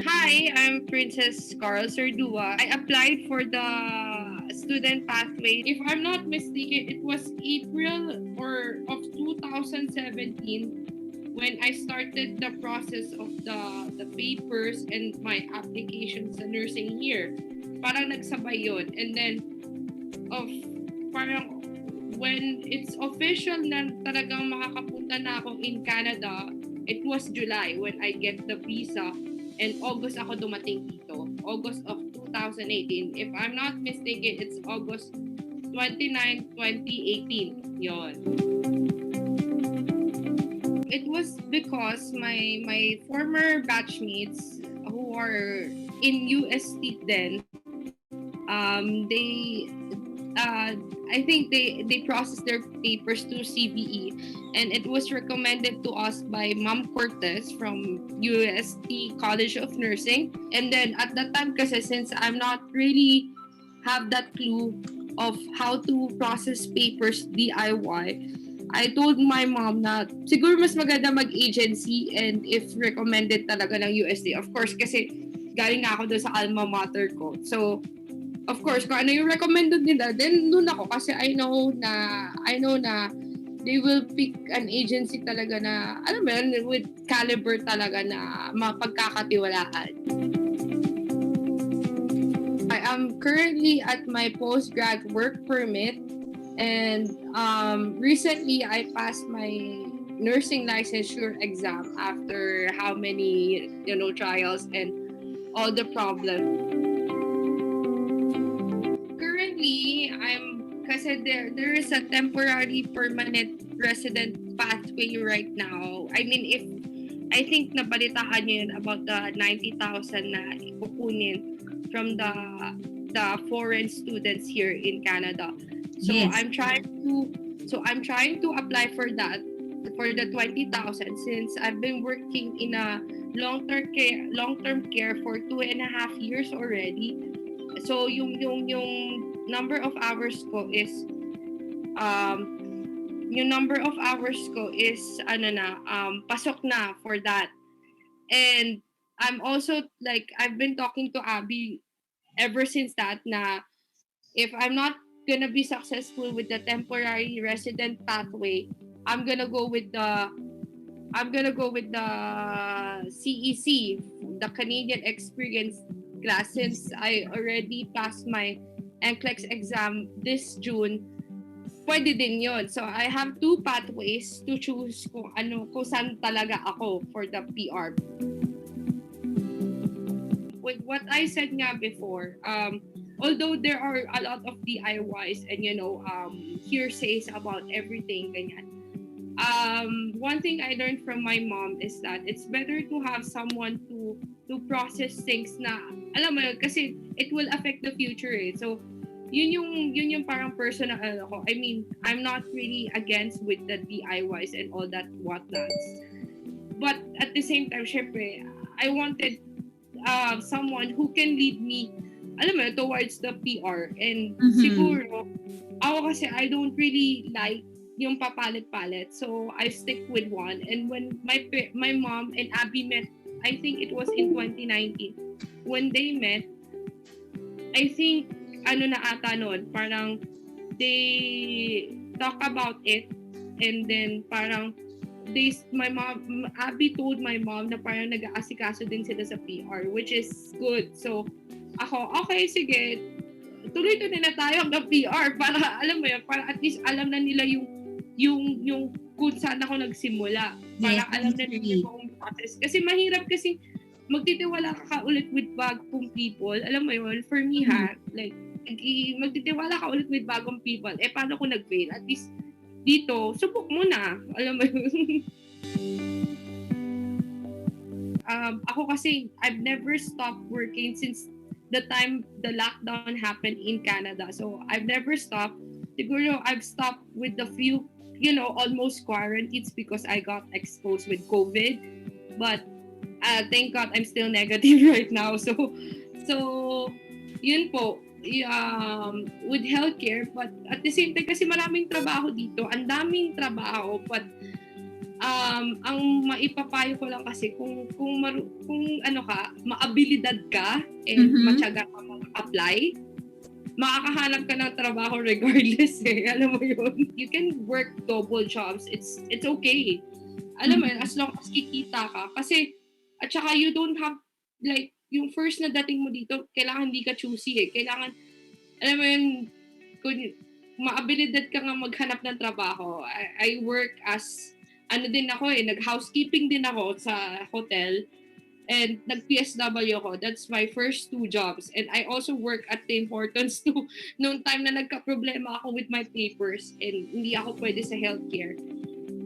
Hi, I'm Princess Carl Serdua. I applied for the student pathway. If I'm not mistaken, it was April or of 2017 when I started the process of the papers and my applications sa nursing here. Parang nagsabay yun. And then, of parang when it's official na talagang makakapunta na ako in Canada, it was July when I get the visa and August ako dumating dito. August of 2018. If I'm not mistaken, it's August 29, 2018. Yon. It was because my former batchmates who are in UST then, they I think they processed their papers to CBE, and it was recommended to us by Ma'am Cortez from UST College of Nursing. And then at that time, kasi since I'm not really have that clue of how to process papers DIY, I told my mom na siguro mas maganda mag-agency and if recommended talaga ng UST. Of course, kasi galing nga ako doon sa alma mater ko. So, of course, kung ano yung recommended nila, then doon ako kasi I know na they will pick an agency talaga na, alam mo yun, with caliber talaga na mapagkakatiwalaan. I am currently at my postgrad work permit and recently I passed my nursing licensure exam after how many, trials and all the problems. Currently, kasi there is a temporary permanent resident pathway right now. I mean, if I think nabalitaan niyo yun about the 90,000 na kukunin from the foreign students here in Canada. So Yes. I'm trying to apply for that, for the 20,000, since I've been working in a long-term care for 2.5 years already. So yung number of hours ko is pasok na for that. And I'm also like, I've been talking to Abby ever since that na if I'm not gonna be successful with the temporary resident pathway, I'm gonna go with the CEC, the Canadian Experience class, since I already passed my NCLEX exam this June. Pwede din yun. So I have two pathways to choose kung saan talaga ako for the PR. With what I said nga before, although there are a lot of DIYs and hearsays about everything, ganyan. One thing I learned from my mom is that it's better to have someone to process things na, alam mo yun, kasi it will affect the future eh. So, yun yung parang personal ko. I mean, I'm not really against with the DIYs and all that whatnots. But at the same time, syempre, I wanted someone who can lead me, alam mo, towards the PR. And siguro, ako kasi I don't really like yung papalit-palit. So, I stick with one. And when my mom and Abby met, I think it was in 2019. When they met, I think, na ata nun, parang they talk about it. And then, parang, Abby told my mom na parang nag-aasikaso din sila sa PR, which is good. So, ako, okay, sige, tuloy-tuloy na tayo hanggang PR para, alam mo yun, para at least alam na nila yung kung saan ako nagsimula. Para alam na nila yung process. Kasi mahirap kasi magtitiwala ka ulit with bagong people. Alam mo yun, for me like, magtitiwala ka ulit with bagong people. Eh, paano kung nag-fail? At least, dito, subok mo na. Alam mo yun. Ako kasi, I've never stopped working since the time the lockdown happened in Canada. So, I've never stopped. Siguro, I've stopped with the few, almost quarantines because I got exposed with COVID. But, thank God, I'm still negative right now. So, yun po. with healthcare, but at the same time kasi maraming trabaho dito, ang daming trabaho, but ang maipapayo ko lang kasi kung ano ka, maabilidad ka and matyaga ka mag-apply, makakahanap ka ng trabaho regardless eh. Alam mo yun? You can work double jobs. It's okay. Alam mo yun, as long as kikita ka. Kasi, at saka you don't have, like, yung first na dating mo dito, kailangan hindi ka choosy eh. Kailangan, alam mo yun, kung maabilidad ka nga maghanap ng trabaho. I work as, ano din ako eh, nag-housekeeping din ako sa hotel. And nag-PSW ako. That's my first 2 jobs. And I also work at Tim Hortons too. Noong time na nagka-problema ako with my papers and hindi ako pwede sa healthcare.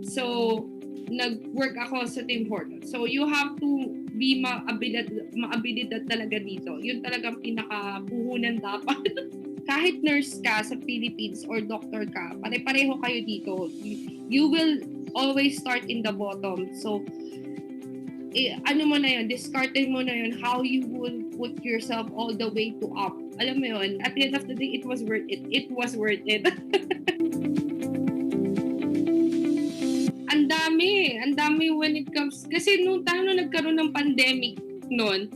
So, nag-work ako sa Tim Hortons. So, you have to be maabilidad talaga dito. Yun talagang pinaka-puhunan dapat. Kahit nurse ka sa Philippines or doctor ka, pare-pareho kayo dito. You will always start in the bottom. So, ano mo na yun, discarding mo na yun, how you will put yourself all the way to up. Alam mo yun, at the end of the day, it was worth it. It was worth it. Ang dami when it comes, kasi nung nagkaroon ng pandemic noon,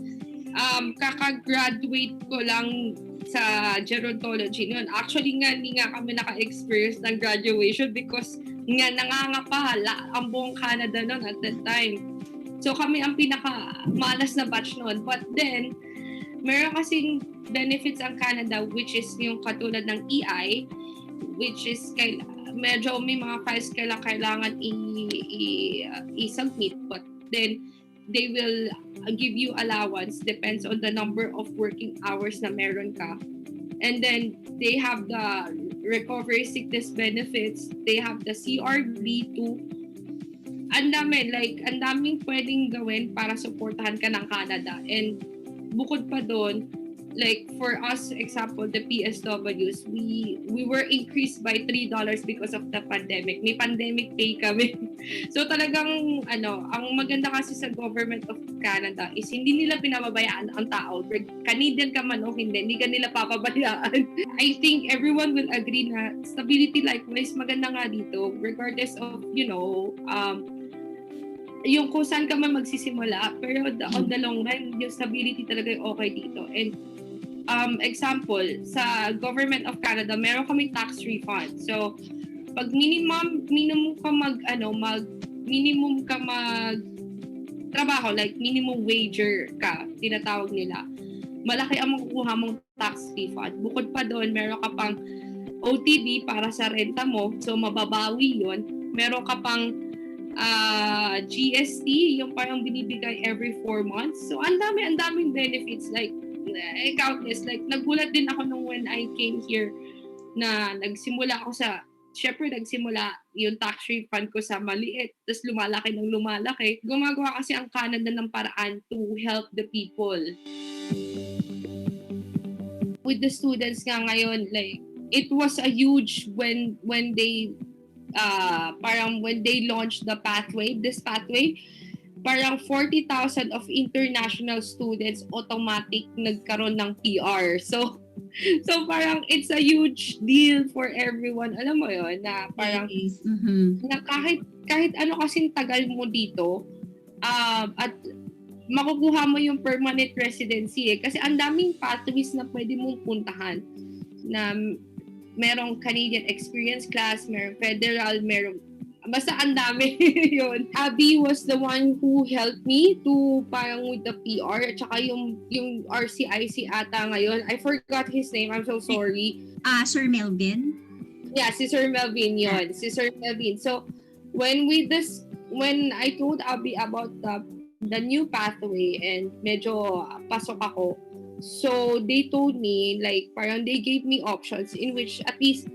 kaka-graduate ko lang sa gerontology noon. Actually nga, hindi nga kami naka-experience ng graduation because nga nangangapala ang buong Canada noon at that time. So kami ang pinaka-malas na batch noon. But then, meron kasing benefits ang Canada which is yung katulad ng EI, which is medyo may mga files kailangan i-submit, but then they will give you allowance depends on the number of working hours na meron ka. And then they have the recovery sickness benefits, they have the CRB2. Ang daming pwedeng gawin para supportahan ka ng Canada. And bukod pa doon, like for us, example, the PSWs, we were increased by $3 because of the pandemic. May pandemic pay kami. So talagang ang maganda kasi sa government of Canada is hindi nila pinababayaan ang tao. Canadian ka man o hindi ka nila papabayaan. I think everyone will agree na stability likewise maganda nga dito regardless of, yung kung saan ka man magsisimula, pero on the long run, yung stability talaga yung okay dito. And example, sa Government of Canada, meron kaming tax refund. So, pag minimum ka trabaho, like minimum wager ka, tinatawag nila, malaki ang makukuha mong tax refund. Bukod pa doon, meron ka pang OTB para sa renta mo, so mababawi yun. Meron ka pang GST, yung parang binibigay every 4 months. So, ang daming benefits, like, countless. Like, nagulat din ako nung when I came here na nagsimula yung tax refund ko sa maliit, tapos lumalaki. Gumagawa kasi ang Canada ng paraan to help the people. With the students nga ngayon, like, it was a huge when they when they launched this pathway, parang 40,000 of international students automatic nagkaroon ng PR. So parang it's a huge deal for everyone. Alam mo yun, na parang na kahit ano kasing tagal mo dito, at makukuha mo yung permanent residency eh. Kasi ang daming pathways na pwede mong puntahan na merong Canadian experience class, merong federal, basta ang dami yun. Abby was the one who helped me to parang with the PR at saka yung RCIC ata ngayon. I forgot his name. I'm so sorry. Sir Melvin? Yeah, si Sir Melvin yun. Si Sir Melvin. So, when I told Abby about the new pathway and medyo pasok ako, so they told me, like, parang they gave me options in which at least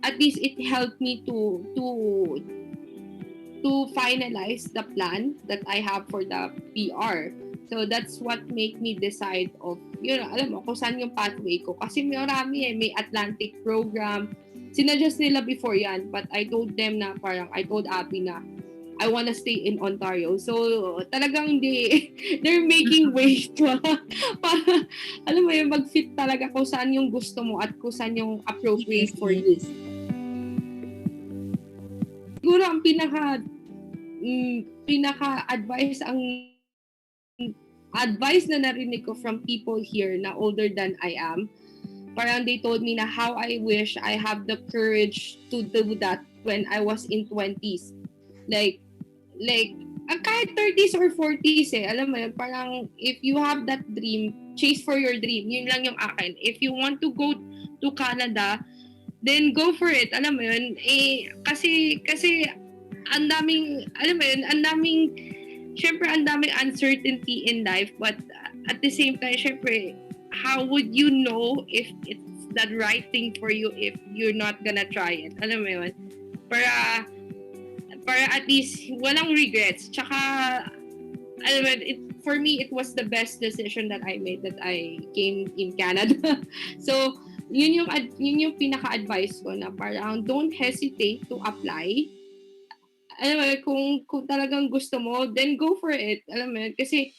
it helped me to finalize the plan that I have for the PR. So that's what made me decide of, alam mo, kung saan yung pathway ko. Kasi marami may Atlantic program. Sinuggest nila before yan, but I told them na I told Abby na I wanna stay in Ontario. So, talagang they're making ways para, alam mo yun, mag-fit talaga kung saan yung gusto mo at kung saan yung appropriate Yes, for you. yes. Siguro ang pinaka-advice advice na narinig ko from people here na older than I am, parang they told me na how I wish I have the courage to do that when I was in 20s. Like, kahit 30s or 40s alam mo yun, parang if you have that dream, chase for your dream. Yun lang yung akin. If you want to go to Canada, then go for it. Alam mo yun, kasi ang daming, alam mo yun, syempre ang daming uncertainty in life, but at the same time, syempre, how would you know if it's the right thing for you if you're not gonna try it? Alam mo yun? Para at least walang regrets. Tsaka, alam mo, for me, it was the best decision that I made, that I came in Canada. So, yun yung pinaka-advice ko na parang don't hesitate to apply. Alam mo, kung talagang gusto mo, then go for it. Alam mo, kasi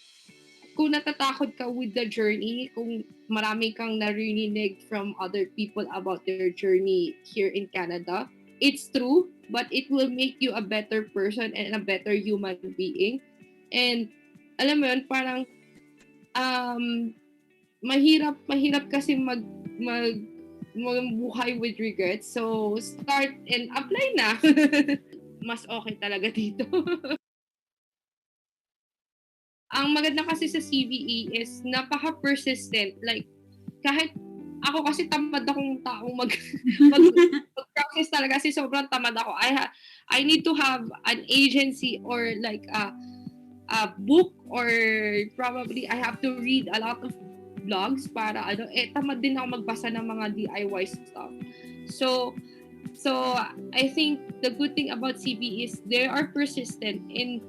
kung natatakot ka with the journey, kung marami kang narinig from other people about their journey here in Canada, it's true, but it will make you a better person and a better human being. And alam mo yun, parang mahirap kasi magbuhay with regrets. So, start and apply na. Mas okay talaga dito. Ang maganda kasi sa CVE is napaka-persistent. Like, kahit ako kasi tamad akong taong mag-process talaga kasi sobrang tamad ako. I need to have an agency or like a book, or probably I have to read a lot of blogs para tamad din ako magbasa ng mga DIY stuff. So I think the good thing about CVE is they are persistent and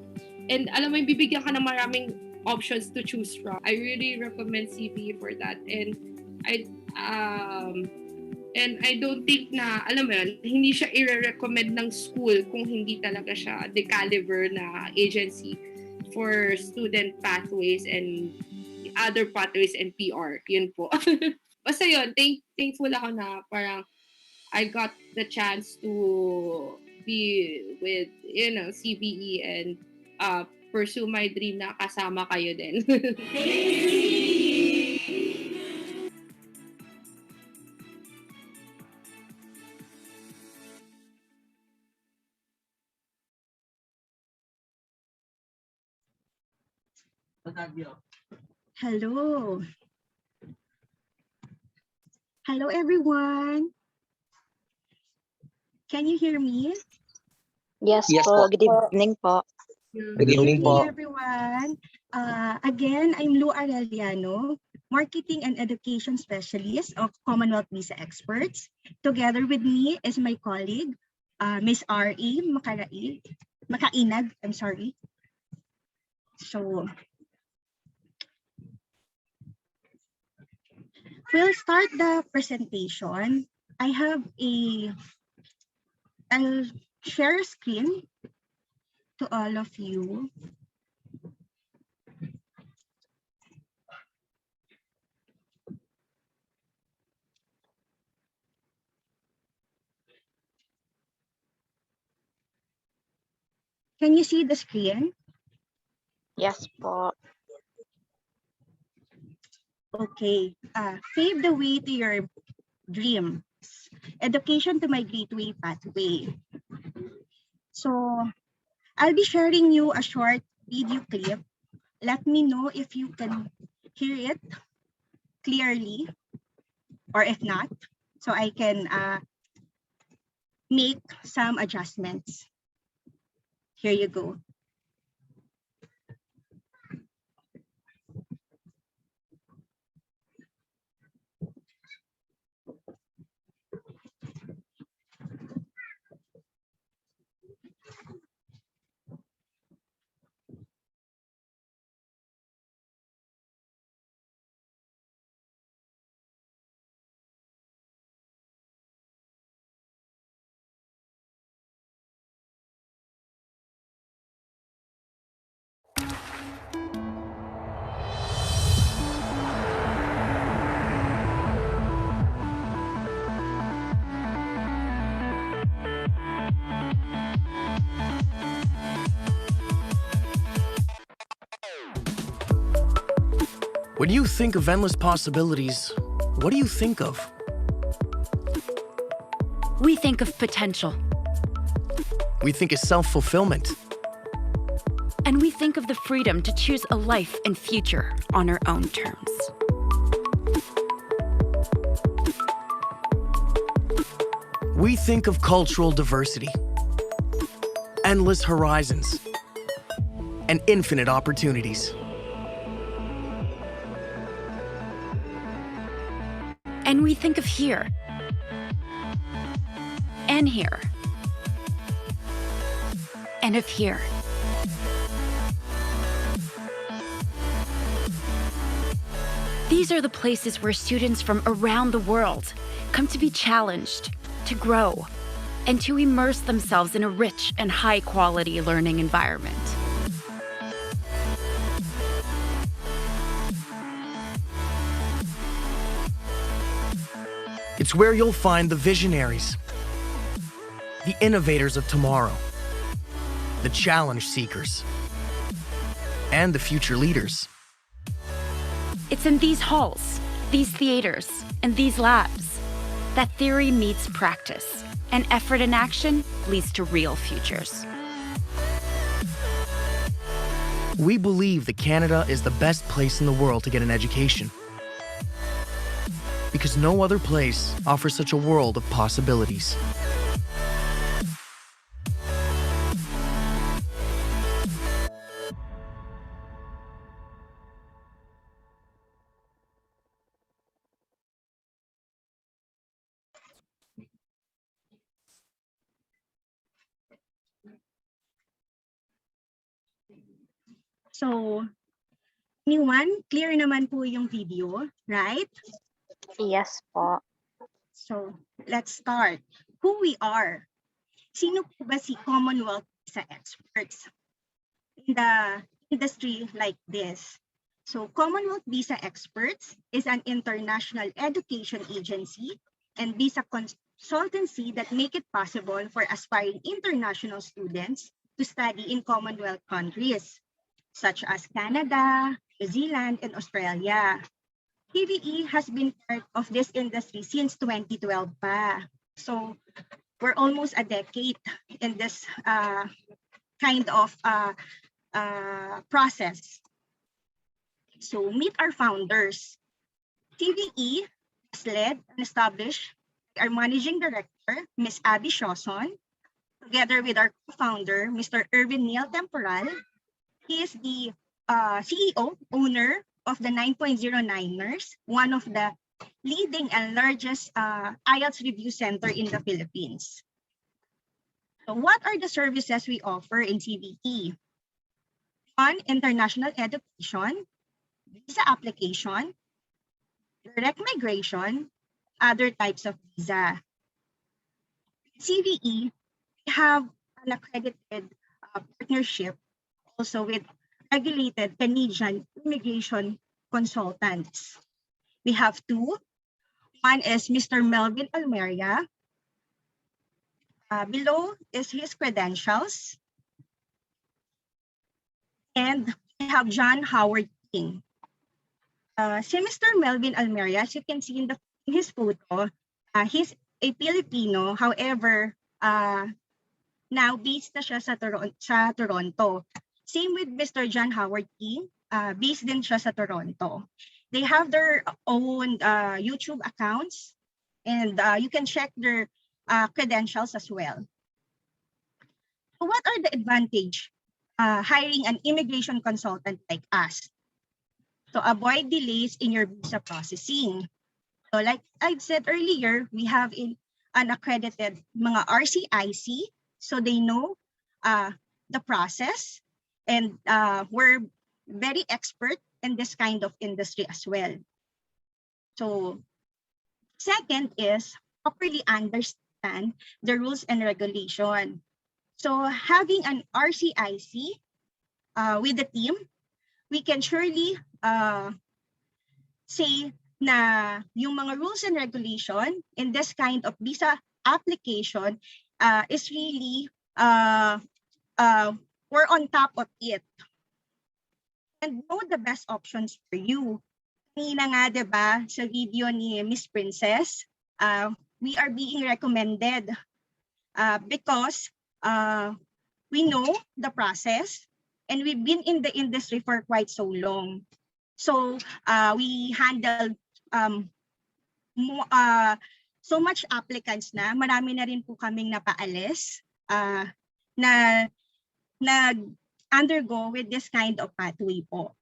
alam mo, bibigyan ka ng maraming options to choose from. I really recommend CVE for that. And I don't think na, alam mo yun, hindi siya i-recommend ng school kung hindi talaga siya the caliber na agency for student pathways and other pathways and PR. Yun po. Basta yun, thankful ako na parang I got the chance to be with, CBE and pursue my dream na kasama kayo din. Hello. Hello, everyone. Can you hear me? Yes, Yes po. po. Good evening po. Good evening po. Everyone. Again, I'm Lou Arellano, Marketing and Education Specialist of Commonwealth Visa Experts. Together with me is my colleague, Ms. R.E. Makainag. I'm sorry. So, we'll start the presentation. I'll share a screen to all of you. Can you see the screen? Yes po. Okay. Pave the way to your dreams. Education to my gateway pathway. So, I'll be sharing you a short video clip. Let me know if you can hear it clearly or if not, so I can make some adjustments. Here you go. When you think of endless possibilities, what do you think of? We think of potential. We think of self-fulfillment. And we think of the freedom to choose a life and future on our own terms. We think of cultural diversity, endless horizons, and infinite opportunities. And we think of here, and here, and of here. These are the places where students from around the world come to be challenged, to grow, and to immerse themselves in a rich and high-quality learning environment. It's where you'll find the visionaries, the innovators of tomorrow, the challenge seekers, and the future leaders. It's in these halls, these theaters, and these labs that theory meets practice, and effort and action leads to real futures. We believe that Canada is the best place in the world to get an education, because no other place offers such a world of possibilities. So, anyone, clear naman po yung video, right? Yes po. So, let's start. Who we are. Sino po ba si Commonwealth Visa Experts in the industry like this? So, Commonwealth Visa Experts is an international education agency and visa consultancy that make it possible for aspiring international students to study in Commonwealth countries such as Canada, New Zealand, and Australia. TVE has been part of this industry since 2012 pa. So we're almost a decade in this kind of process. So meet our founders. TVE was led and established by our managing director, Ms. Abby Shoson, together with our co-founder, Mr. Irvin Neil Temporal. He is the CEO, owner of the 9.09ers, one of the leading and largest IELTS review center in the Philippines. So what are the services we offer in CVE? On international education, visa application, direct migration, other types of visa. CVE, we have an accredited partnership also with regulated Canadian immigration consultants. We have two. One is Mr. Melvin Almeria. Below is his credentials. And we have John Howard King. Si Mr. Melvin Almeria, as you can see in his photo, he's a Filipino. However, now based na siya sa Toronto. Same with Mr. John Howard King, based din siya sa Toronto. They have their own YouTube accounts, and you can check their credentials as well. So what are the advantage hiring an immigration consultant like us? So avoid delays in your visa processing. So like I said earlier, we have an accredited mga RCIC, so they know the process. And we're very expert in this kind of industry as well. So second is properly understand the rules and regulation. So having an RCIC with the team, we can surely say na yung mga rules and regulation in this kind of visa application is really we're on top of it and know the best options for you. kanina nga, diba, sa video ni Miss Princess, we are being recommended because we know the process and we've been in the industry for quite so long. So we handled so much applicants na, marami na rin po kaming napaalis na nag-undergo with this kind of pathway po.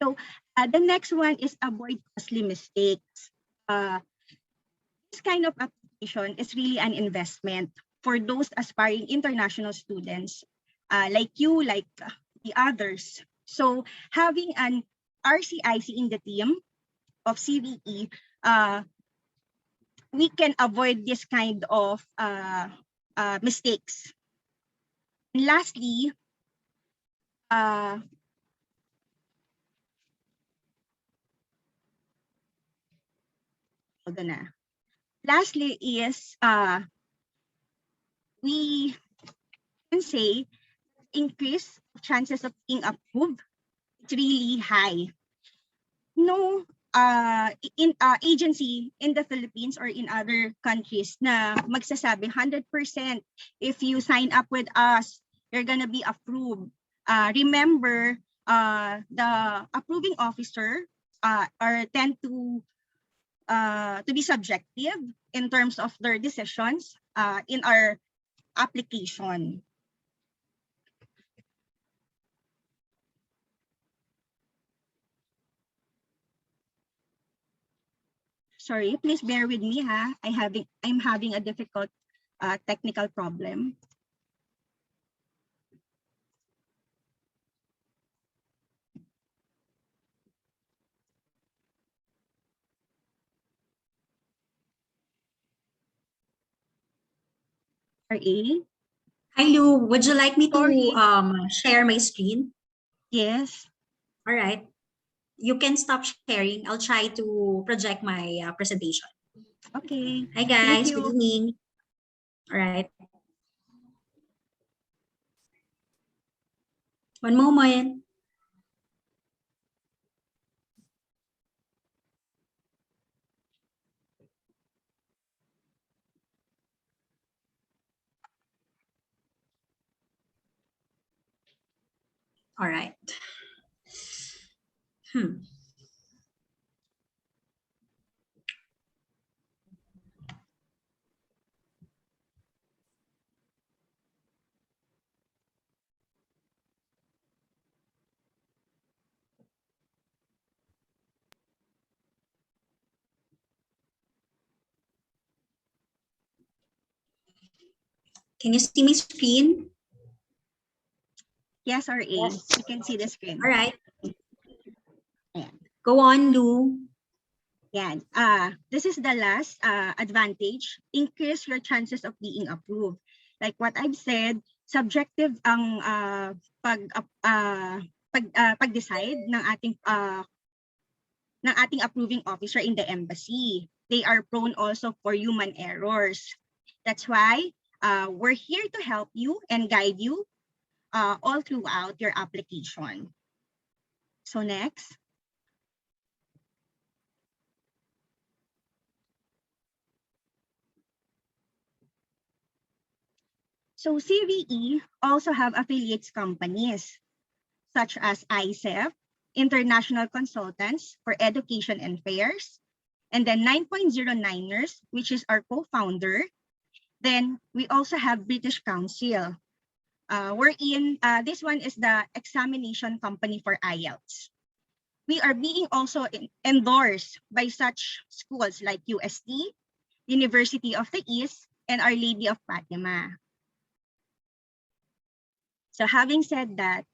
So the next one is avoid costly mistakes. This kind of application is really an investment for those aspiring international students like you, like the others. So having an RCIC in the team of CVE, we can avoid this kind of mistakes. And lastly, lastly is we can say increase chances of being approved. It's really high. No agency in the Philippines or in other countries na magsasabi 100% if you sign up with us, you're gonna be approved. Remember, the approving officer tend to be subjective in terms of their decisions in our application. Sorry, please bear with me, ha. I'm having a difficult technical problem. RA? Hi, Lou. Would you like me Sorry. to share my screen? Yes. All right. You can stop sharing. I'll try to project my presentation. Okay. Hi, Thank guys. you. Good evening. All right. One moment. All right. Can you see my screen? Yes, RA. Yes. You can see the screen. All right. Ayan. Go on, Lou. Yan. This is the last advantage. Increase your chances of being approved. Like what I've said, subjective ang pag-decide ng ating approving officer in the embassy. They are prone also for human errors. That's why we're here to help you and guide you all throughout your application. So next. So CVE also have affiliates companies such as ICEF, International Consultants for Education and Fairs, and then 9.09ers, which is our co-founder. Then we also have British Council. This one is the examination company for IELTS. We are being also endorsed by such schools like UST, University of the East, and Our Lady of Fatima. So having said that,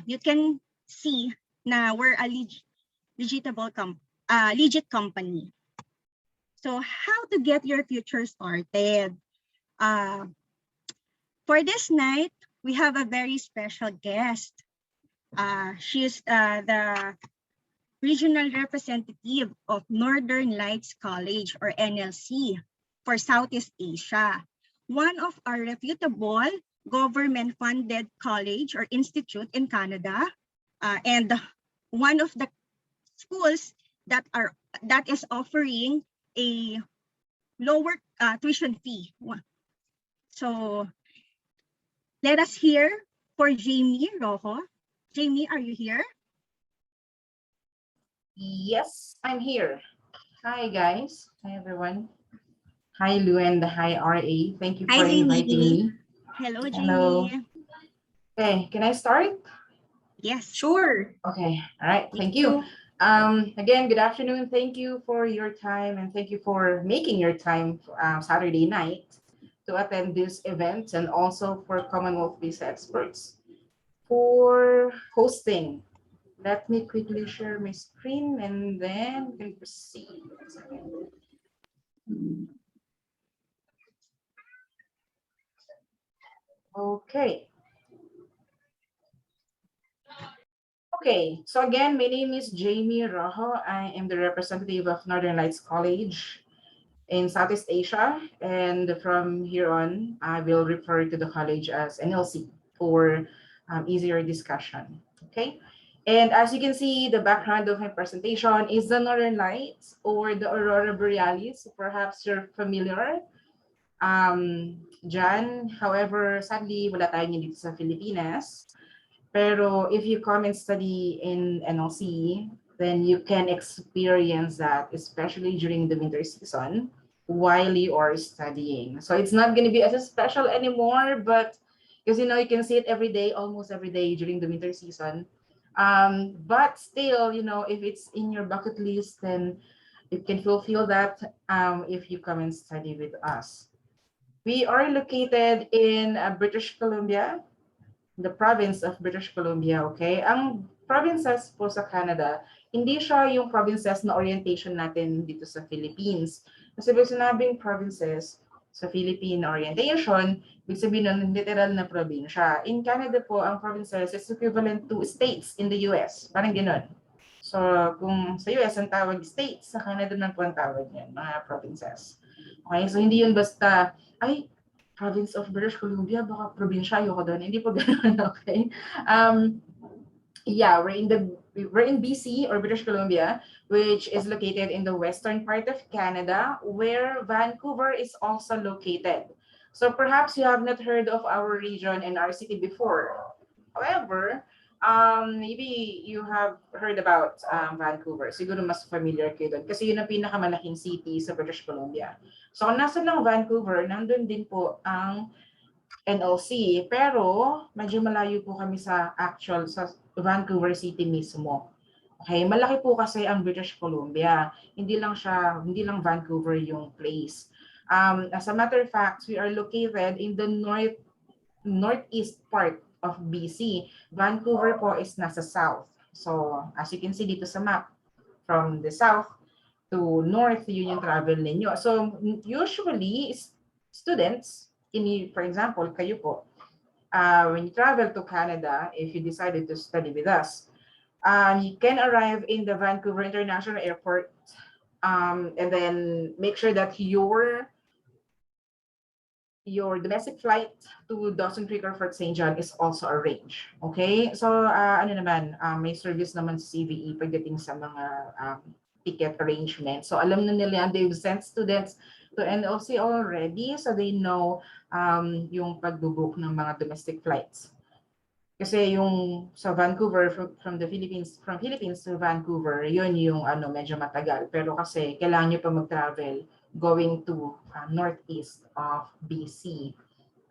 you can see na we're a legit company. So how to get your future started? For this night, we have a very special guest. She is the regional representative of Northern Lights College or NLC for Southeast Asia. one of our reputable government-funded college or institute in Canada, and one of the schools that is offering a lower tuition fee. So let us hear for Jamie Rojo. Jamie, are you here? Yes, I'm here. Hi, guys. Hi, everyone. Hi, Lou, and hi, RA. Thank you Hi, for Jamie. inviting me. Hello, Jamie. Hello. Okay, can I start? Yes. Sure. Okay, all right. Thank Thank you. Again, good afternoon. Thank you for your time, and thank you for making your time Saturday night to attend this event, and also for Commonwealth Visa Experts for hosting. Let me quickly share my screen and then we can proceed. One second. Okay. Okay, so again, my name is Jamie Rojo. I am the representative of Northern Lights College in Southeast Asia. And from here on, I will refer to the college as NLC for easier discussion. Okay. And as you can see, the background of my presentation is the Northern Lights or the Aurora Borealis. Perhaps you're familiar dyan. However, sadly, wala tayo dito sa Pilipinas. Pero if you come and study in NLC, then you can experience that, especially during the winter season while you are studying. So it's not going to be as special anymore, but because you can see it every day, almost every day during the winter season. But still, if it's in your bucket list, then you can fulfill that if you come and study with us. We are located in British Columbia, the province of British Columbia, okay? Ang provinces po sa Canada, hindi siya yung provinces na orientation natin dito sa Philippines. Kasi pag sinabing provinces sa Philippine orientation, ibig sabihin ng literal na probinsya. In Canada po, ang provinces is equivalent to states in the US. Parang gano'n. So, kung sa US ang tawag states, sa Canada naman po ang tawag yan, mga provinces. Okay, so hindi yun basta, ay, province of British Columbia, baka probinsya, ayoko doon. Hindi po ganoon, okay? Yeah, we're in BC or British Columbia, which is located in the western part of Canada, where Vancouver is also located. So perhaps you have not heard of our region and our city before. However, maybe you have heard about Vancouver. Siguro mas familiar kayo doon kasi yun ang pinakamalaking city sa British Columbia. So kung nasa lang Vancouver, nandun din po ang NLC. Pero medyo malayo po kami sa Vancouver City mismo. Okay, malaki po kasi ang British Columbia. Hindi lang Vancouver yung place. As a matter of fact, we are located in the northeast part of BC. Vancouver po is nasa south. So, as you can see dito sa map, from the south to north, yun yung travel ninyo. So, usually, students, for example, kayo po, when you travel to Canada, if you decided to study with us, you can arrive in the Vancouver International Airport and then make sure that your domestic flight to Dawson Creek or Fort St. John is also arranged. Okay? So, may service naman sa CVE pagdating sa mga ticket arrangement. So, alam na nila, they've sent students to NLC already, so they know yung pagbubook ng mga domestic flights. Kasi yung sa Vancouver, from Philippines to Vancouver, yun yung medyo matagal. Pero kasi kailangan nyo pa mag-travel going to northeast of BC.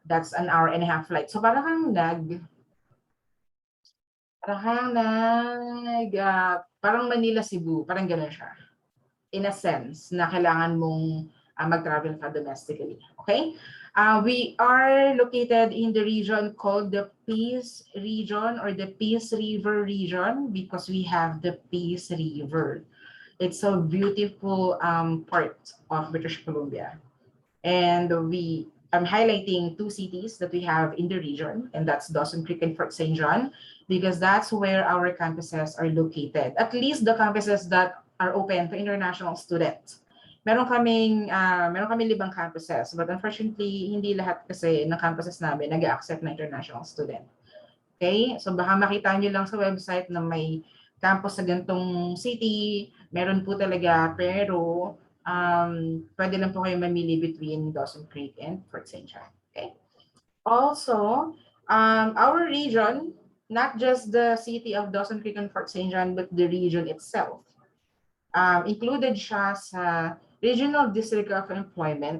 That's an hour and a half flight. So parang Manila, Cebu, parang gano'n siya. In a sense, na kailangan mong mag-travel ka domestically. Okay? We are located in the region called the Peace Region or the Peace River region because we have the Peace River. It's a beautiful part of British Columbia. And I'm highlighting two cities that we have in the region, and that's Dawson Creek and Fort St. John, because that's where our campuses are located. At least the campuses that are open to international students. meron kaming 5 campuses, but unfortunately, hindi lahat kasi ng campuses namin nag-accept na international student. Okay? So baka makita nyo lang sa website na may campus sa ganitong city, meron po talaga, pero pwede lang po kayo mamili between Dawson Creek and Fort St. John. Okay? Also, our region, not just the city of Dawson Creek and Fort St. John, but the region itself, included siya sa Regional District of Employment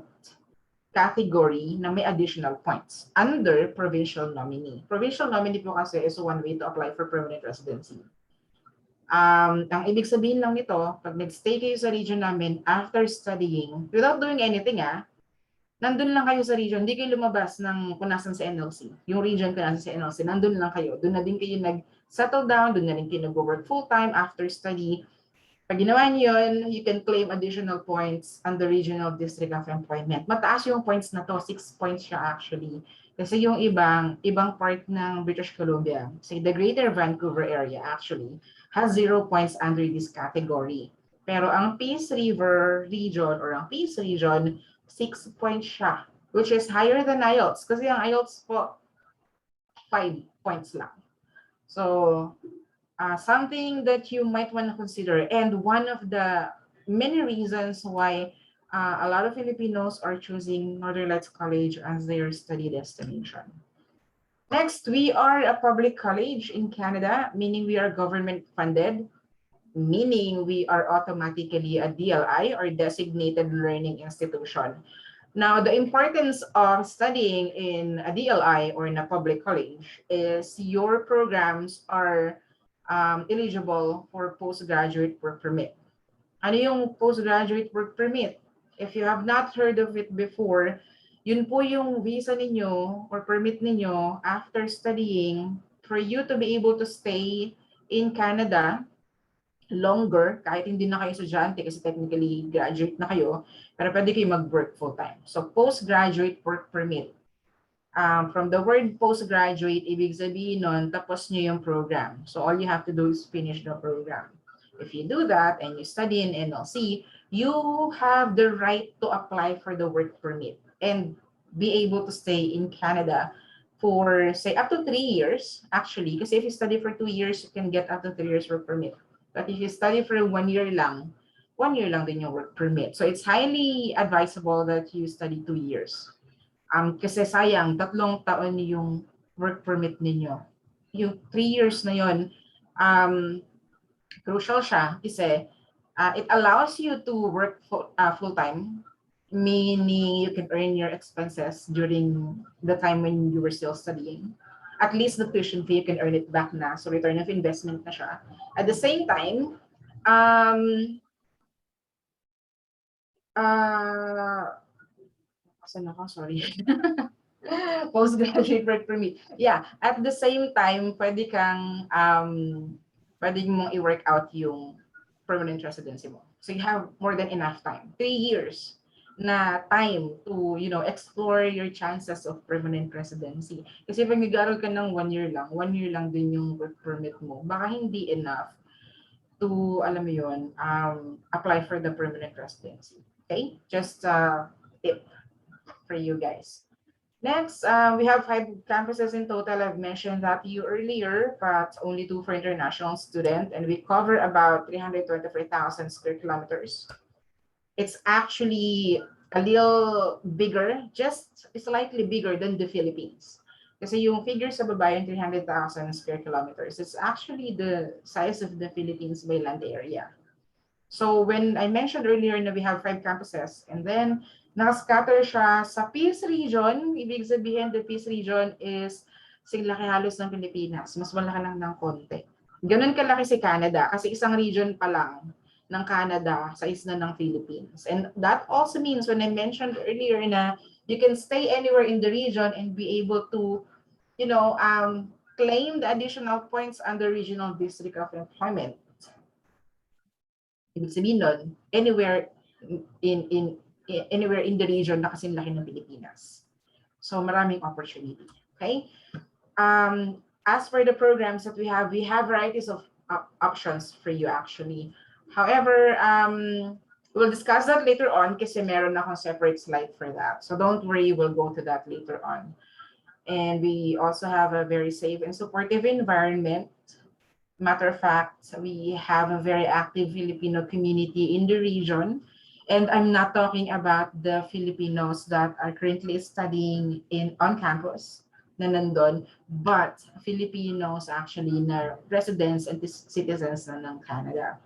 category na may additional points under provincial nominee. Provincial nominee po kasi is one way to apply for permanent residency. Ang ibig sabihin lang nito, pag nag-stay kayo sa region namin after studying, without doing anything, nandun lang kayo sa region, hindi kayo lumabas ng kung nasan sa NLC. Yung region kung nasan sa NLC, nandun lang kayo. Doon na din kayo nag-settle down, doon na din kayo nag-work full-time after study. Pag ginawa niyo yun, you can claim additional points on the Regional District of Employment. Mataas yung points na to, 6 points siya actually. Kasi yung ibang part ng British Columbia, say the Greater Vancouver area actually, has 0 points under this category. Pero ang Peace River region or ang Peace region, 6 points siya, which is higher than IELTS. Kasi ang IELTS po, 5 points lang. So, something that you might want to consider, and one of the many reasons why a lot of Filipinos are choosing Northern Lights College as their study destination. Next, we are a public college in Canada, meaning we are government funded, meaning we are automatically a DLI or designated learning institution. Now, the importance of studying in a DLI or in a public college is your programs are eligible for postgraduate work permit. Ano yung postgraduate work permit? If you have not heard of it before, yun po yung visa ninyo or permit ninyo after studying for you to be able to stay in Canada longer, kahit hindi na kayo estudyante kasi technically graduate na kayo, pero pwede kayo mag-work full-time. So postgraduate work permit. From the word postgraduate, ibig sabihin nun, tapos nyo yung program. So all you have to do is finish the program. If you do that and you study in NLC, you have the right to apply for the work permit and be able to stay in Canada for, say, up to 3 years, actually. Kasi if you study for 2 years, you can get up to 3 years work permit. But if you study for 1 year lang din yung work permit. So it's highly advisable that you study 2 years. Kasi sayang, 3 taon yung work permit ninyo. Yung 3 years na yun, crucial siya kasi it allows you to work full-time, meaning you can earn your expenses during the time when you were still studying. At least the tuition fee, you can earn it back na. So return of investment na siya. At the same time, sorry. Postgraduate work permit. Yeah, at the same time, pwede mong i-work out yung permanent residency mo. So you have more than enough time. 3 years na time to, explore your chances of permanent residency. Kasi pag nag-aaral ka ng 1 year lang din yung work permit mo, baka hindi enough to, apply for the permanent residency. Okay? Just a tip for you guys. Next, we have 5 campuses in total. I've mentioned that to you earlier, but only 2 for international student, and we cover about 323,000 square kilometers. It's actually a little bigger, just slightly bigger than the Philippines. Kasi yung figure sa baba yung 300,000 square kilometers. It's actually the size of the Philippines by land area. So when I mentioned earlier na we have 5 campuses, and then nakascatter siya sa Peace Region, ibig sabihin the Peace Region is siglaki halos ng Pilipinas, mas malaki lang ng konti. Ganun kalaki si Canada kasi isang region pa lang ng Canada sa isla ng Philippines. And that also means when I mentioned earlier na you can stay anywhere in the region and be able to, claim the additional points under Regional District of Employment. Ibig sabihin nun, anywhere in the region na kasing laki ng Pilipinas. So maraming opportunity. Okay? As for the programs that we have varieties of options for you actually. However, We'll discuss that later on kasi meron akong separate slide for that. So don't worry, we'll go to that later on. And we also have a very safe and supportive environment. Matter of fact, we have a very active Filipino community in the region. And I'm not talking about the Filipinos that are currently studying on campus na nandun, but Filipinos actually na residents and citizens na ng Canada.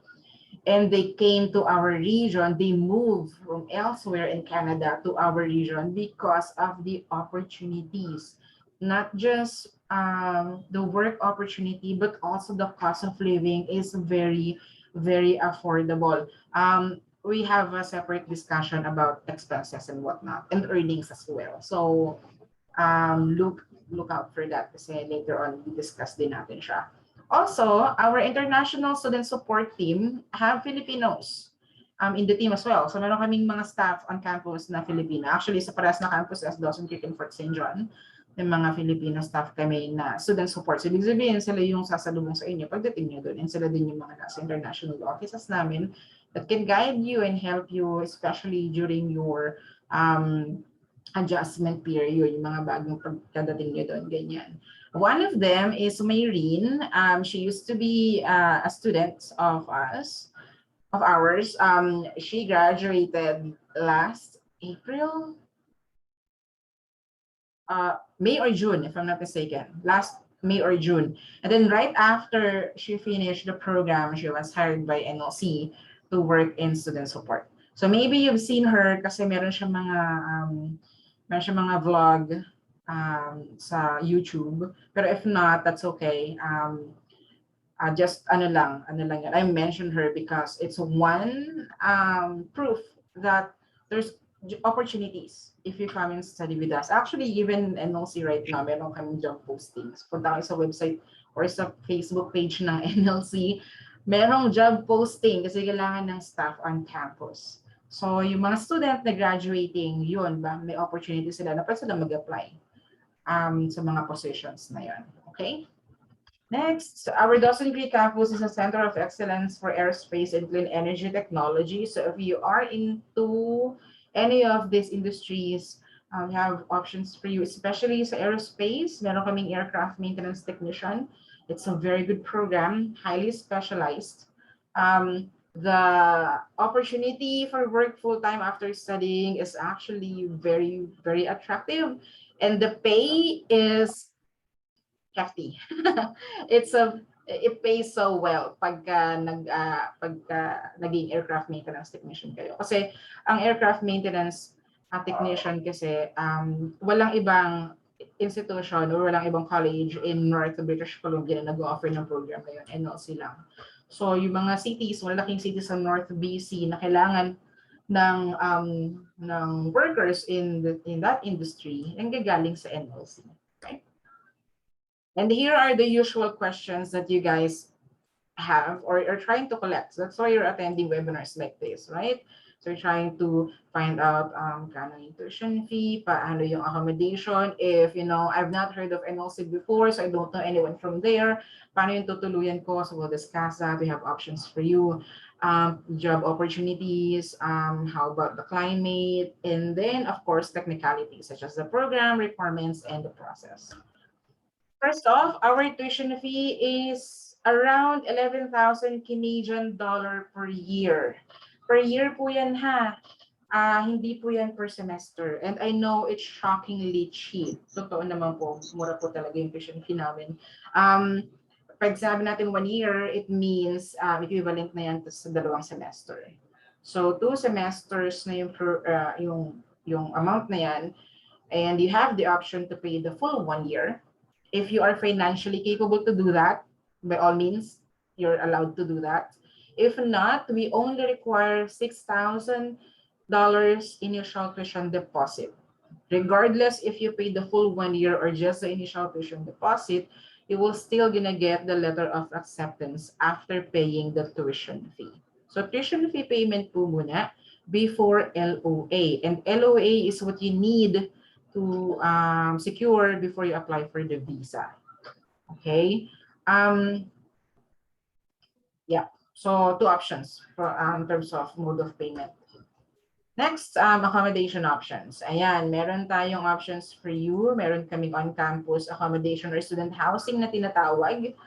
And they came to our region, they moved from elsewhere in Canada to our region because of the opportunities, not just the work opportunity, but also the cost of living is very, very affordable. We have a separate discussion about expenses and whatnot, and earnings as well. So look out for that kasi later on we discuss din natin siya. Also, our international student support team have Filipinos in the team as well. So meron kaming mga staff on campus na Filipina. Actually, sa parehas na campus as Dawson Creek and Fort St. John, may mga Filipino staff kami na student support. So ibig sabihin, sila yung sasalubong sa inyo pagdating nyo doon. And sila din yung mga nasa international offices namin that can guide you and help you, especially during your adjustment period, yung mga bagong pagkadating nyo doon, ganyan. One of them is Mayreen. She used to be a student of ours. She graduated last April, May or June, if I'm not mistaken. Last May or June. And then right after she finished the program, she was hired by NLC to work in student support. So maybe you've seen her kasi meron siya mga vlog sa YouTube, pero if not, that's okay. Just ano lang yan. I mentioned her because it's one proof that there's opportunities if you come and study with us. Actually, even NLC right now, meron kaming job postings. Punta kayo sa website or sa Facebook page ng NLC, merong job posting kasi kailangan ng staff on campus. So yung mga student na graduating, yun ba, may opportunity sila na pwede sila mag-apply sa mga positions na yun. Okay? Next, our Dawson Creek campus is a center of excellence for aerospace and clean energy technology. So if you are into any of these industries, we have options for you, especially sa aerospace. Meron kaming aircraft maintenance technician. It's a very good program, highly specialized. The opportunity for work full-time after studying is actually very, very attractive. And the pay is hefty. It pays so well pagka naging aircraft maintenance technician kayo. Kasi ang aircraft maintenance technician kasi walang ibang institution or walang ibang college in North British Columbia na nag-offer ng program na yun, NLC lang. So yung mga cities, malaking cities sa North BC na kailangan ng workers in that industry ang gagaling sa NLC. Okay? And here are the usual questions that you guys have or are trying to collect. So that's why you're attending webinars like this, right? So you're trying to find out kano yung tuition fee, paano yung accommodation. If, I've not heard of NLC before, so I don't know anyone from there. Paano yung tutuluyan ko? So we'll discuss that. We have options for you. Job opportunities, how about the climate, and then, of course, technicalities such as the program, requirements, and the process. First off, our tuition fee is around 11,000 Canadian dollar per year. Per year po yan ha. Hindi po yan per semester. And I know it's shockingly cheap. Totoo naman po, mura po talaga yung tuition fee namin. Pag sabi natin 1 year, it means equivalent na yan sa 2 semester. So 2 semesters na yung amount na yan, and you have the option to pay the full 1 year. If you are financially capable to do that, by all means, you're allowed to do that. If not, we only require $6,000 initial tuition deposit. Regardless if you pay the full 1 year or just the initial tuition deposit, you will still gonna get the letter of acceptance after paying the tuition fee. So tuition fee payment po muna before LOA. And LOA is what you need to secure before you apply for the visa. Okay. Yeah. So 2 options for in terms of mode of payment. Next, accommodation options. Ayan, meron tayong options for you. Meron kaming on-campus accommodation or student housing na tinatawag,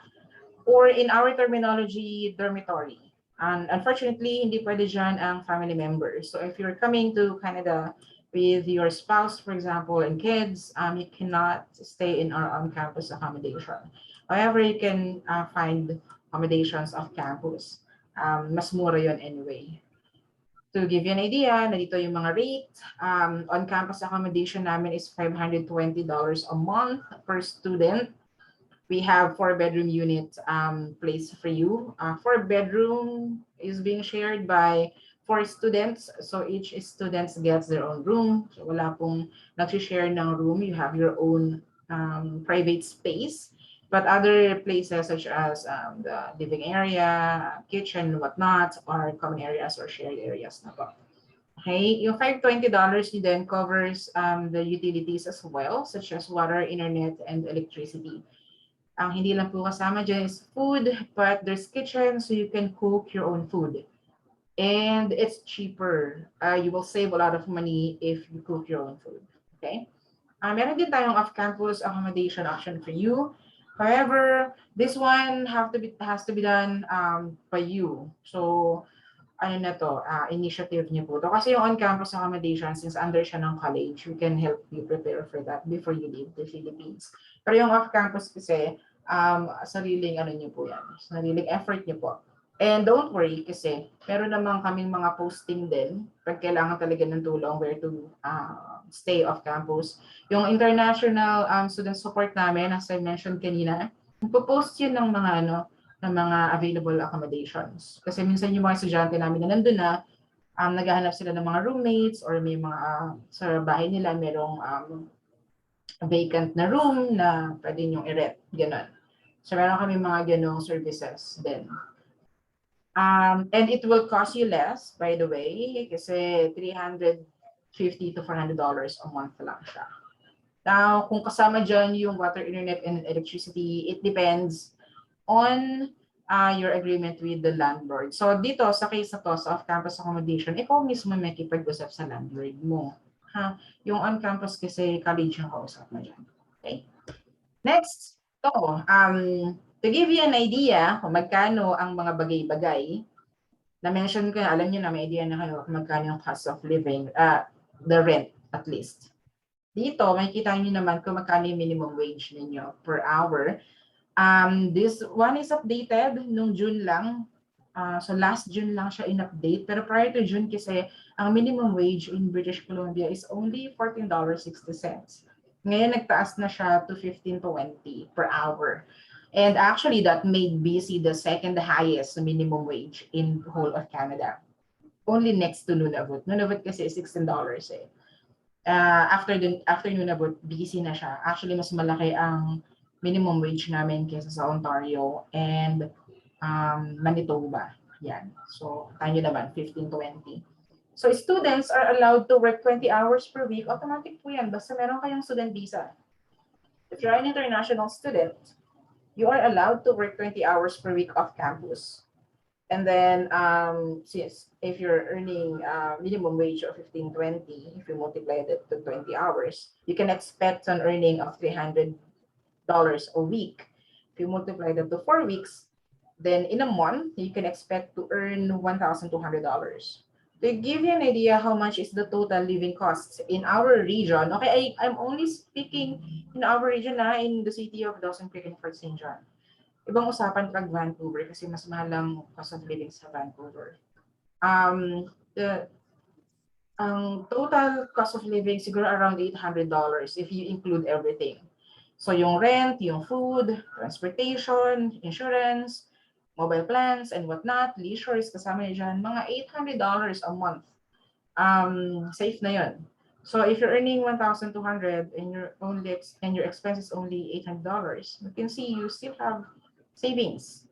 or in our terminology, dormitory. And unfortunately, hindi pwede dyan ang family members. So if you're coming to Canada with your spouse, for example, and kids, you cannot stay in our on-campus accommodation. However, you can find accommodations off campus. Mas mura yun anyway. To give you an idea, nandito yung mga rate. On-campus accommodation namin is $520 a month per student. We have 4-bedroom unit place for you. 4-bedroom is being shared by 4 students. So each student gets their own room. So wala pong nag-share ng room. You have your own private space. But other places such as the living area, kitchen, whatnot, are common areas or shared areas na po. Okay, yung $520 then covers the utilities as well, such as water, internet, and electricity. Ang hindi lang po kasama dyan is food, but there's kitchen, so you can cook your own food. And it's cheaper. You will save a lot of money if you cook your own food. Okay? Meron din tayong off-campus accommodation option for you. However, this one has to be done by you. So, ano na to, initiative niyo po to. Kasi yung on-campus accommodation, since under siya ng college, we can help you prepare for that before you leave the Philippines. Pero yung off-campus kasi, sariling ano niyo po yan, sariling effort niyo po. And don't worry kasi meron naman kaming mga posting din pag kailangan talaga ng tulong where to stay off campus. Yung international student support namin, as I mentioned kanina, po-post yun ng mga ng mga available accommodations. Kasi minsan yung mga estudyante namin na nandun na, naghahanap sila ng mga roommates or may mga sa bahay nila merong vacant na room na pwede nyo i-rent. Ganon. So meron kami mga ganong services din. And it will cost you less, by the way, kasi $350 to $400 a month lang siya. Now, kung kasama dyan yung water, internet, and electricity, it depends on your agreement with the landlord. So dito, sa case na to, sa off-campus accommodation, ikaw mismo may kipag-usap sa landlord mo. Yung on-campus kasi college yung kausap mo dyan. Okay? Next, to give you an idea kung magkano ang mga bagay-bagay, na-mention ko, alam niyo na may idea na kayo kung magkano yung cost of living, the rent at least. Dito, makikita niyo naman kung magkano yung minimum wage ninyo per hour. This one is updated nung June lang. So last June lang siya in-update. Pero prior to June kasi, ang minimum wage in British Columbia is only $14.60. Ngayon, nagtaas na siya to $15.20 per hour. And actually, that made BC the second highest minimum wage in the whole of Canada. Only next to Nunavut. Nunavut kasi is $16 eh. After Nunavut, BC na siya. Actually, mas malaki ang minimum wage namin kaysa sa Ontario and Manitoba. Yan. So, tayo naman, 15-20. So, students are allowed to work 20 hours per week. Automatic po yan. Basta meron kayong student visa. If you're an international student, you are allowed to work 20 hours per week off campus. And then, since if you're earning minimum wage of $15.20, if you multiply that to 20 hours, you can expect an earning of $300 a week. If you multiply that to 4 weeks, then in a month, you can expect to earn $1,200. To give you an idea how much is the total living costs in our region, okay, I'm only speaking in our region in the city of Dawson Creek and Fort St. John. Ibang usapan pag Vancouver kasi mas mahal ang cost of living sa Vancouver. Ang total cost of living siguro around $800 if you include everything. So yung rent, yung food, transportation, insurance, mobile plans and whatnot, leisure is kasama niya dyan, mga $800 a month. Safe na yun. So if you're earning $1,200 and your expense is only $800, you can see you still have savings.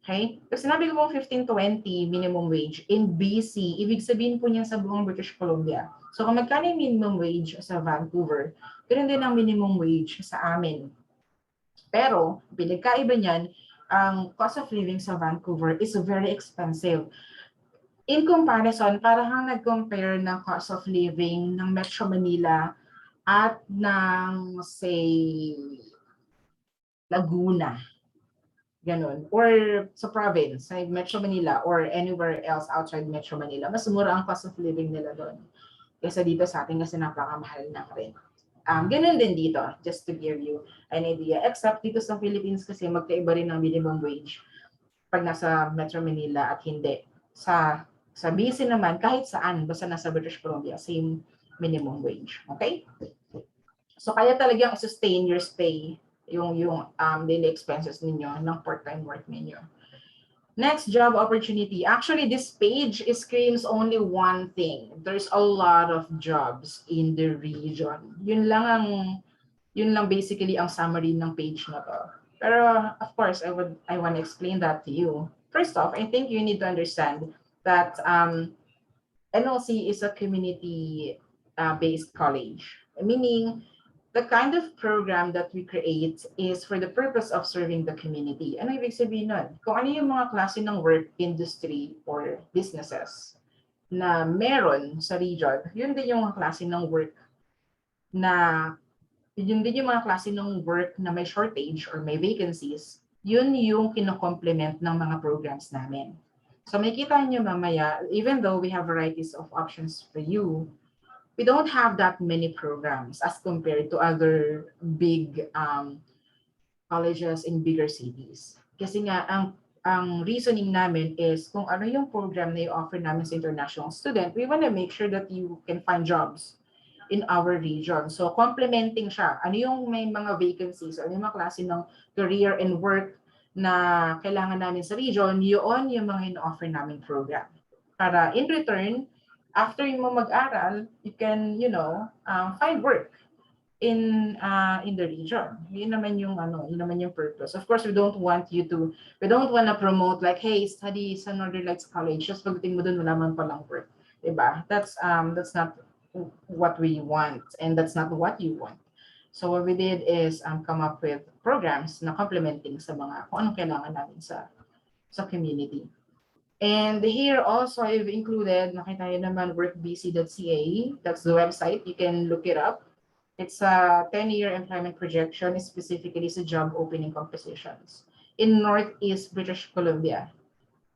Okay? Kasi sinabi ko pong 15-20 minimum wage in BC, ibig sabihin po niyan sa buong British Columbia. So kung magkano yung minimum wage sa Vancouver, ganoon din ang minimum wage sa amin. Pero, pinagkaiba niyan, ang cost of living sa Vancouver is very expensive. In comparison, parang kang nag-compare ng cost of living ng Metro Manila at ng, say, Laguna. Ganon. Or sa province, sa Metro Manila or anywhere else outside Metro Manila, mas mura ang cost of living nila doon. Kaysa dito sa atin kasi napakamahal na rin. Ganun din dito, just to give you an idea. Except dito sa Philippines kasi magkaiba rin ang minimum wage pag nasa Metro Manila at hindi. Sa BC naman, kahit saan, basta nasa British Columbia, same minimum wage. Okay? So kaya talagang sustain your stay yung daily expenses ninyo ng part-time work ninyo. Next, job opportunity. Actually, this page screams only one thing. There's a lot of jobs in the region. Yun lang basically ang summary ng page na to. Pero of course, I want to explain that to you. First off, I think you need to understand that NLC is a community-based college, meaning the kind of program that we create is for the purpose of serving the community. Ano ibig sabihin nun? Kung ano yung mga klase ng work, industry, or businesses na meron sa region, yun din yung mga klase ng work na may shortage or may vacancies, yun yung kino-complement ng mga programs namin. So makikita nyo mamaya, even though we have varieties of options for you, we don't have that many programs as compared to other big colleges in bigger cities. Kasi nga, ang reasoning namin is kung ano yung program na i-offer namin sa international student, we want to make sure that you can find jobs in our region. So, complementing siya. Ano yung may mga vacancies, ano yung mga klase ng career and work na kailangan namin sa region, yun yung mga in-offer namin program. Para in return, after mo mag-aral, you can, find work in the region. Yun naman yung purpose. Of course, we don't want to promote like, hey, study sa Northern Lights College. Just pagdating mo dun, wala man palang work. Diba? That's not what we want, and that's not what you want. So what we did is come up with programs na complementing sa mga kung anong kailangan namin sa community. And here also I've included, nakita nyo naman, workbc.ca. That's the website. You can look it up. It's a 10-year employment projection, specifically sa job opening compositions in Northeast British Columbia,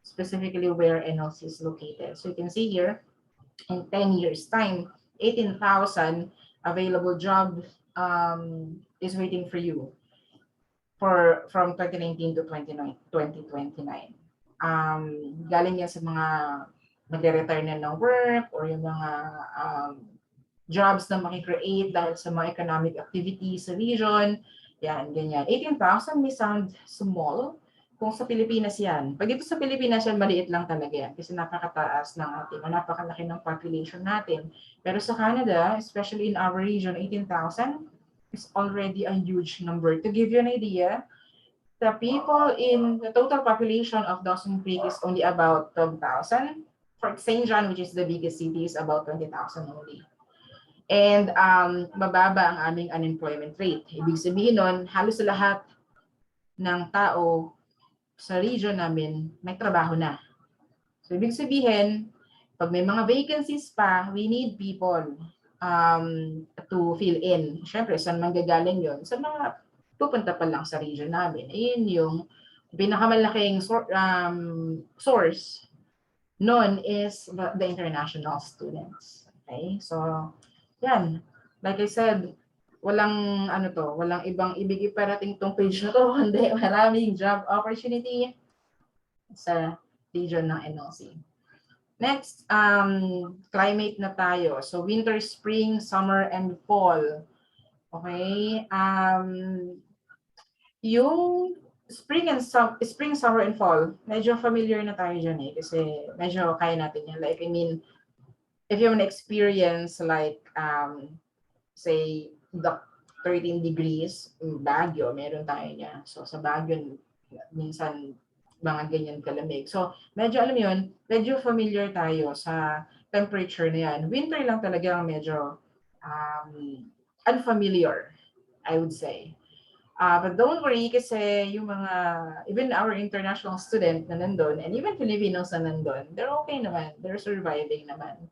specifically where NLC is located. So you can see here, in 10 years time, 18,000 available jobs is waiting for you from 2019 to 2029. Galing yan sa mga magre-retire na ng work or yung mga jobs na makikreate dahil sa mga economic activities sa region. Yan, ganyan. 18,000 may sound small kung sa Pilipinas yan. Pag dito sa Pilipinas yan, maliit lang talaga yan kasi napakataas ng ating, napakalaki ng population natin. Pero sa Canada, especially in our region, 18,000 is already a huge number. To give you an idea, the total population of Dawson Creek is only about 12,000. For St. John, which is the biggest city, is about 20,000 only. And mababa ang aming unemployment rate. Ibig sabihin nun, halos lahat ng tao sa region namin may trabaho na. So ibig sabihin, pag may mga vacancies pa, we need people to fill in. Siyempre, saan manggagaling yun? Sa mga pupunta pa lang sa region namin. Ayun yung pinakamalaking source noon is the international students. Okay? So, yan. Like I said, walang ibang ibig iparating tong page na to, kundi maraming job opportunity sa region ng NLC. Next, climate na tayo. So, winter, spring, summer, and fall. Okay? Yung spring, summer, and fall, medyo familiar na tayo dyan kasi medyo kaya natin yan. Like, I mean, if you have an experience like, say, the 13 degrees, Baguio, meron tayo niya. So, sa Baguio, minsan, mga ganyan kalamig. So, medyo, alam yun, medyo familiar tayo sa temperature na yan. Winter lang talaga medyo unfamiliar, I would say. But don't worry kasi yung mga, even our international student na nandun, and even Filipinos na nandun, they're okay naman. They're surviving naman.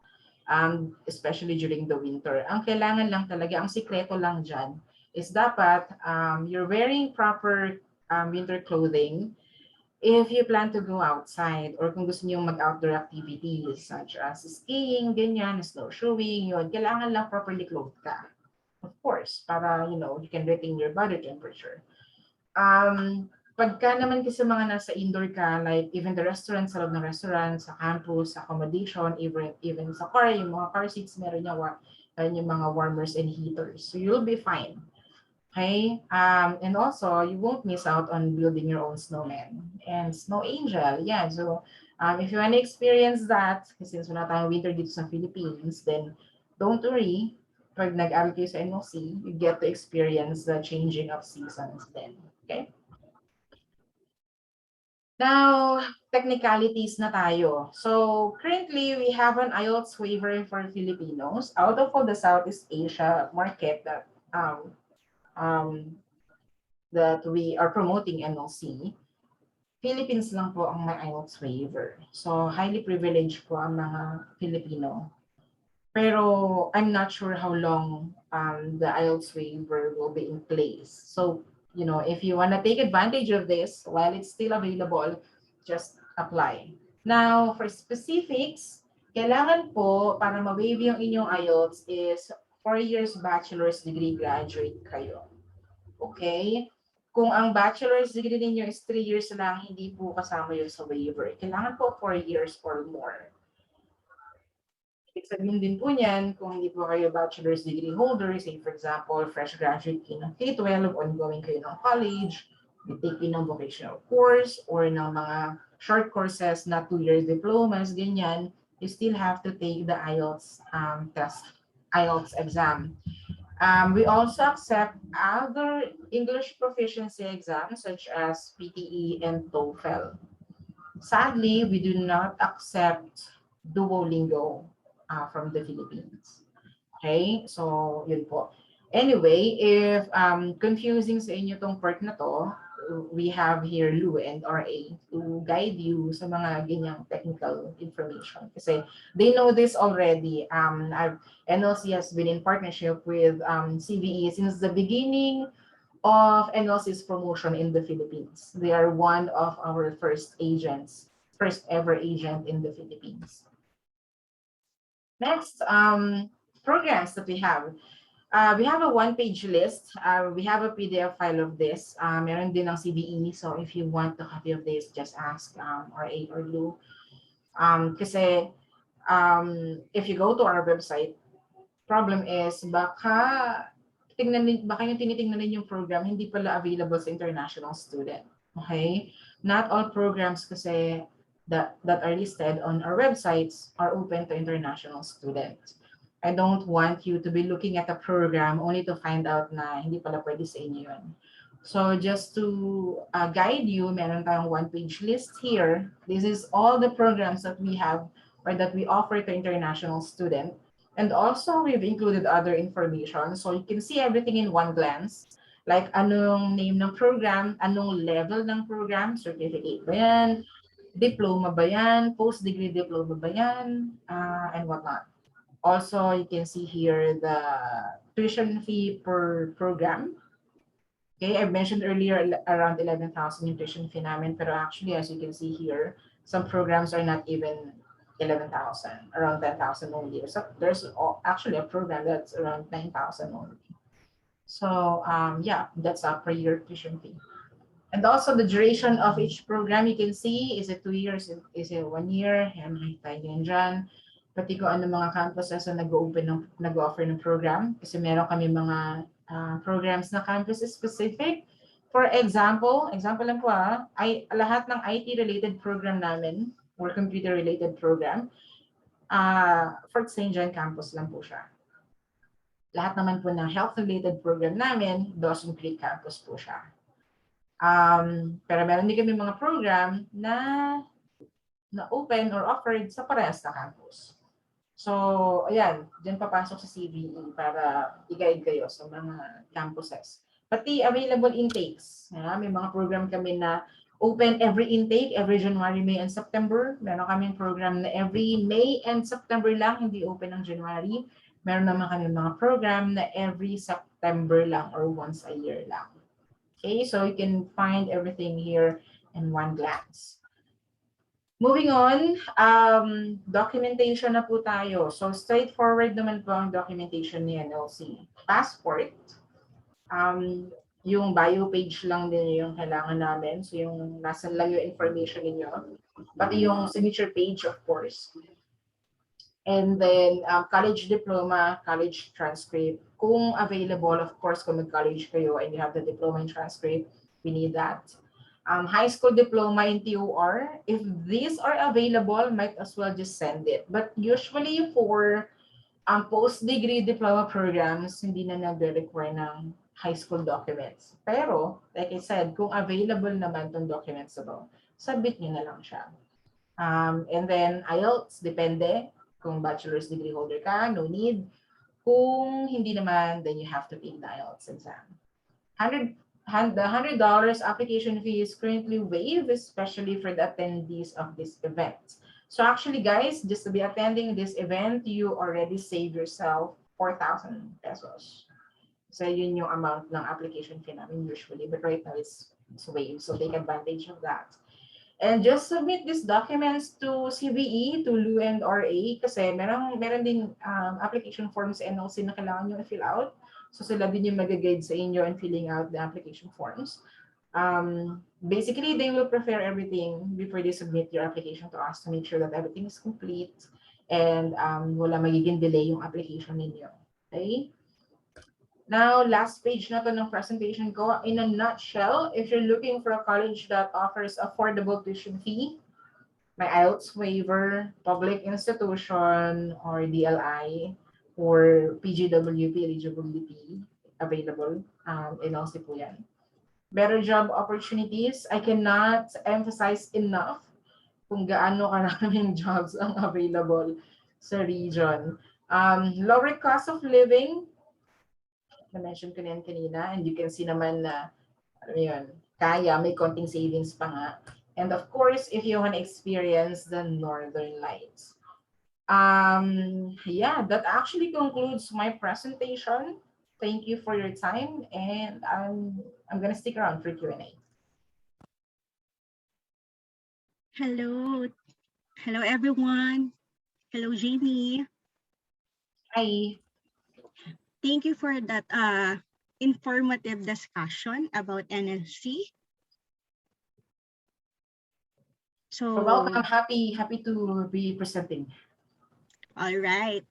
Especially during the winter. Ang kailangan lang talaga, ang sikreto lang dyan, is dapat you're wearing proper winter clothing if you plan to go outside or kung gusto niyo mag-outdoor activities such as skiing, ganyan, snowshoeing, yun, kailangan lang properly clothed ka. Of course, para, you can retain your body temperature. Pagka naman kasi mga nasa indoor ka, like even the restaurant, sa loob ng restaurant, sa campus, sa accommodation, even sa car, yung mga car seats, meron yung mga warmers and heaters. So you'll be fine. Okay? And also, you won't miss out on building your own snowman and snow angel. Yeah, so if you want to experience that, since wala tayong winter dito sa Philippines, then don't worry. Pag nag-aral kayo sa NOC, you get to experience the changing of seasons then. Okay? Now, technicalities na tayo. So, currently, we have an IELTS waiver for Filipinos out of all the Southeast Asia market that we are promoting NOC. Philippines lang po ang may IELTS waiver. So, highly privileged po ang mga Filipino. Pero I'm not sure how long the IELTS waiver will be in place. So, if you want to take advantage of this while it's still available, just apply. Now, for specifics, kailangan po para ma-waive yung inyong IELTS is 4 years bachelor's degree graduate kayo. Okay? Kung ang bachelor's degree ninyo is 3 years lang, hindi po kasama yun sa waiver. Kailangan po 4 years or more. Ibig sabihin din po niyan, kung hindi po kayo bachelor's degree holder, say for example, fresh graduate kayo ng K-12, ongoing kayo ng college, take kayo ng vocational course, or ng mga short courses na 2-year diplomas, ganyan, you still have to take the IELTS test, IELTS exam. We also accept other English proficiency exams such as PTE and TOEFL. Sadly, we do not accept Duolingo from the Philippines. Okay, so yun po. Anyway, if confusing sa inyo tong part na to, we have here Lou and RA to guide you sa mga ganyang technical information. Kasi they know this already. NLC has been in partnership with CBE since the beginning of NLC's promotion in the Philippines. They are one of our first ever agent in the Philippines. Next, programs that we have. We have a one-page list. We have a PDF file of this. Meron din ng CBE. So if you want a copy of this, just ask RA or Lou. Kasi if you go to our website, problem is baka yung tinitingnan ninyong program hindi pala available sa international student. Okay? Not all programs kasi that are listed on our websites are open to international students. I don't want you to be looking at a program only to find out na hindi pala pwede sa inyo yun. So just to guide you, meron tayong one-page list here. This is all the programs that we have or that we offer to international students. And also, we've included other information. So you can see everything in one glance. Like anong name ng program, anong level ng program, certificate ba yan, diploma ba yan, post-degree diploma ba yan, and whatnot. Also, you can see here the tuition fee per program. Okay, I mentioned earlier around 11,000 yung tuition fee namin, pero actually, as you can see here, some programs are not even 11,000, around 10,000 only. So there's actually a program that's around 9,000 only. So yeah, that's a per year tuition fee. And also the duration of each program, you can see, is it 2 years, is it 1 year? Yan, makikita nyo dyan. Pati kung ano mga campuses na nag-offer ng program. Kasi meron kami mga programs na campus specific. For example lang po lahat ng IT-related program namin, or computer-related program, Fort St. John campus lang po siya. Lahat naman po ng health-related program namin, Dawson Creek campus po siya. Pero meron din kami mga program na open or offered sa parehas na campus. So, ayan, dyan papasok sa CBE para i-guide kayo sa mga campuses. Pati available intakes. May mga program kami na open every intake, every January, May, and September. Meron kaming program na every May and September lang, hindi open ng January. Meron naman kami mga program na every September lang or once a year lang. Okay, so you can find everything here in one glance. Moving on, documentation na po tayo. So straightforward naman po ang documentation ni NLC. Passport, yung bio page lang din yung kailangan namin. So yung nasa lang yung information ninyo. Pati yung signature page, of course. And then college diploma, college transcript. Kung available, of course, kung mag-college kayo and you have the diploma and transcript, we need that. High school diploma in TOR, if these are available, might as well just send it. But usually for post-degree diploma programs, hindi na nagre-require ng high school documents. Pero, like I said, kung available naman tong documents na to, submit nyo na lang siya. And then IELTS, depende. Kung bachelor's degree holder ka, no need. Kung hindi naman, then you have to take the IELTS exam. The $100 application fee is currently waived, especially for the attendees of this event. So actually, guys, just to be attending this event, you already save yourself 4,000 pesos. So yun yung amount ng application fee namin usually, but right now it's waived, so take advantage of that. And just submit these documents to CVE, to LU and RA, kasi meron din application forms NLC na kailangan nyo i-fill out. So sila din yung mag-guide sa inyo in filling out the application forms. Basically, they will prepare everything before they submit your application to us to make sure that everything is complete and wala magiging delay yung application ninyo. Okay? Now, last page na to ng presentation ko. In a nutshell, if you're looking for a college that offers affordable tuition fee, may IELTS waiver, public institution, or DLI, or PGWP eligibility available, NLC po yan. Better job opportunities. I cannot emphasize enough kung gaano karaming jobs ang available sa region. Lower cost of living, na-mention ko na yan kanina, and you can see naman na, kaya, may konting savings pa nga. And of course, if you want to experience the Northern Lights. Yeah, that actually concludes my presentation. Thank you for your time, and I'm gonna stick around for Q&A. Hello. Hello, everyone. Hello, Jamie. Hi. Thank you for that informative discussion about NLC. So You're welcome. I'm happy to be presenting. All right.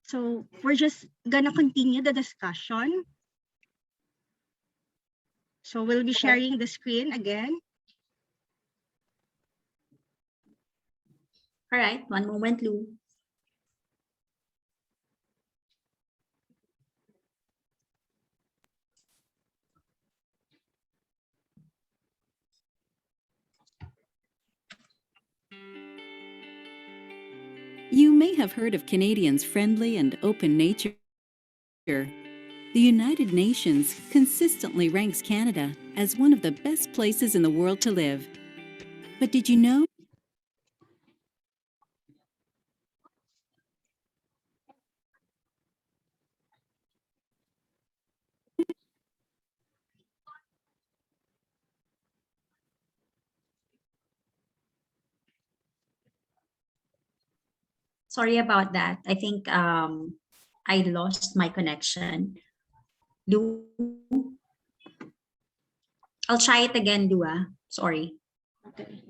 So we're just gonna continue the discussion. So we'll be sharing the screen again. All right, one moment, Lou. You may have heard of Canadians' friendly and open nature. The United Nations consistently ranks Canada as one of the best places in the world to live. But did you know? Sorry about that. I think I lost my connection. Lou? I'll try it again, Lou. Sorry. Okay.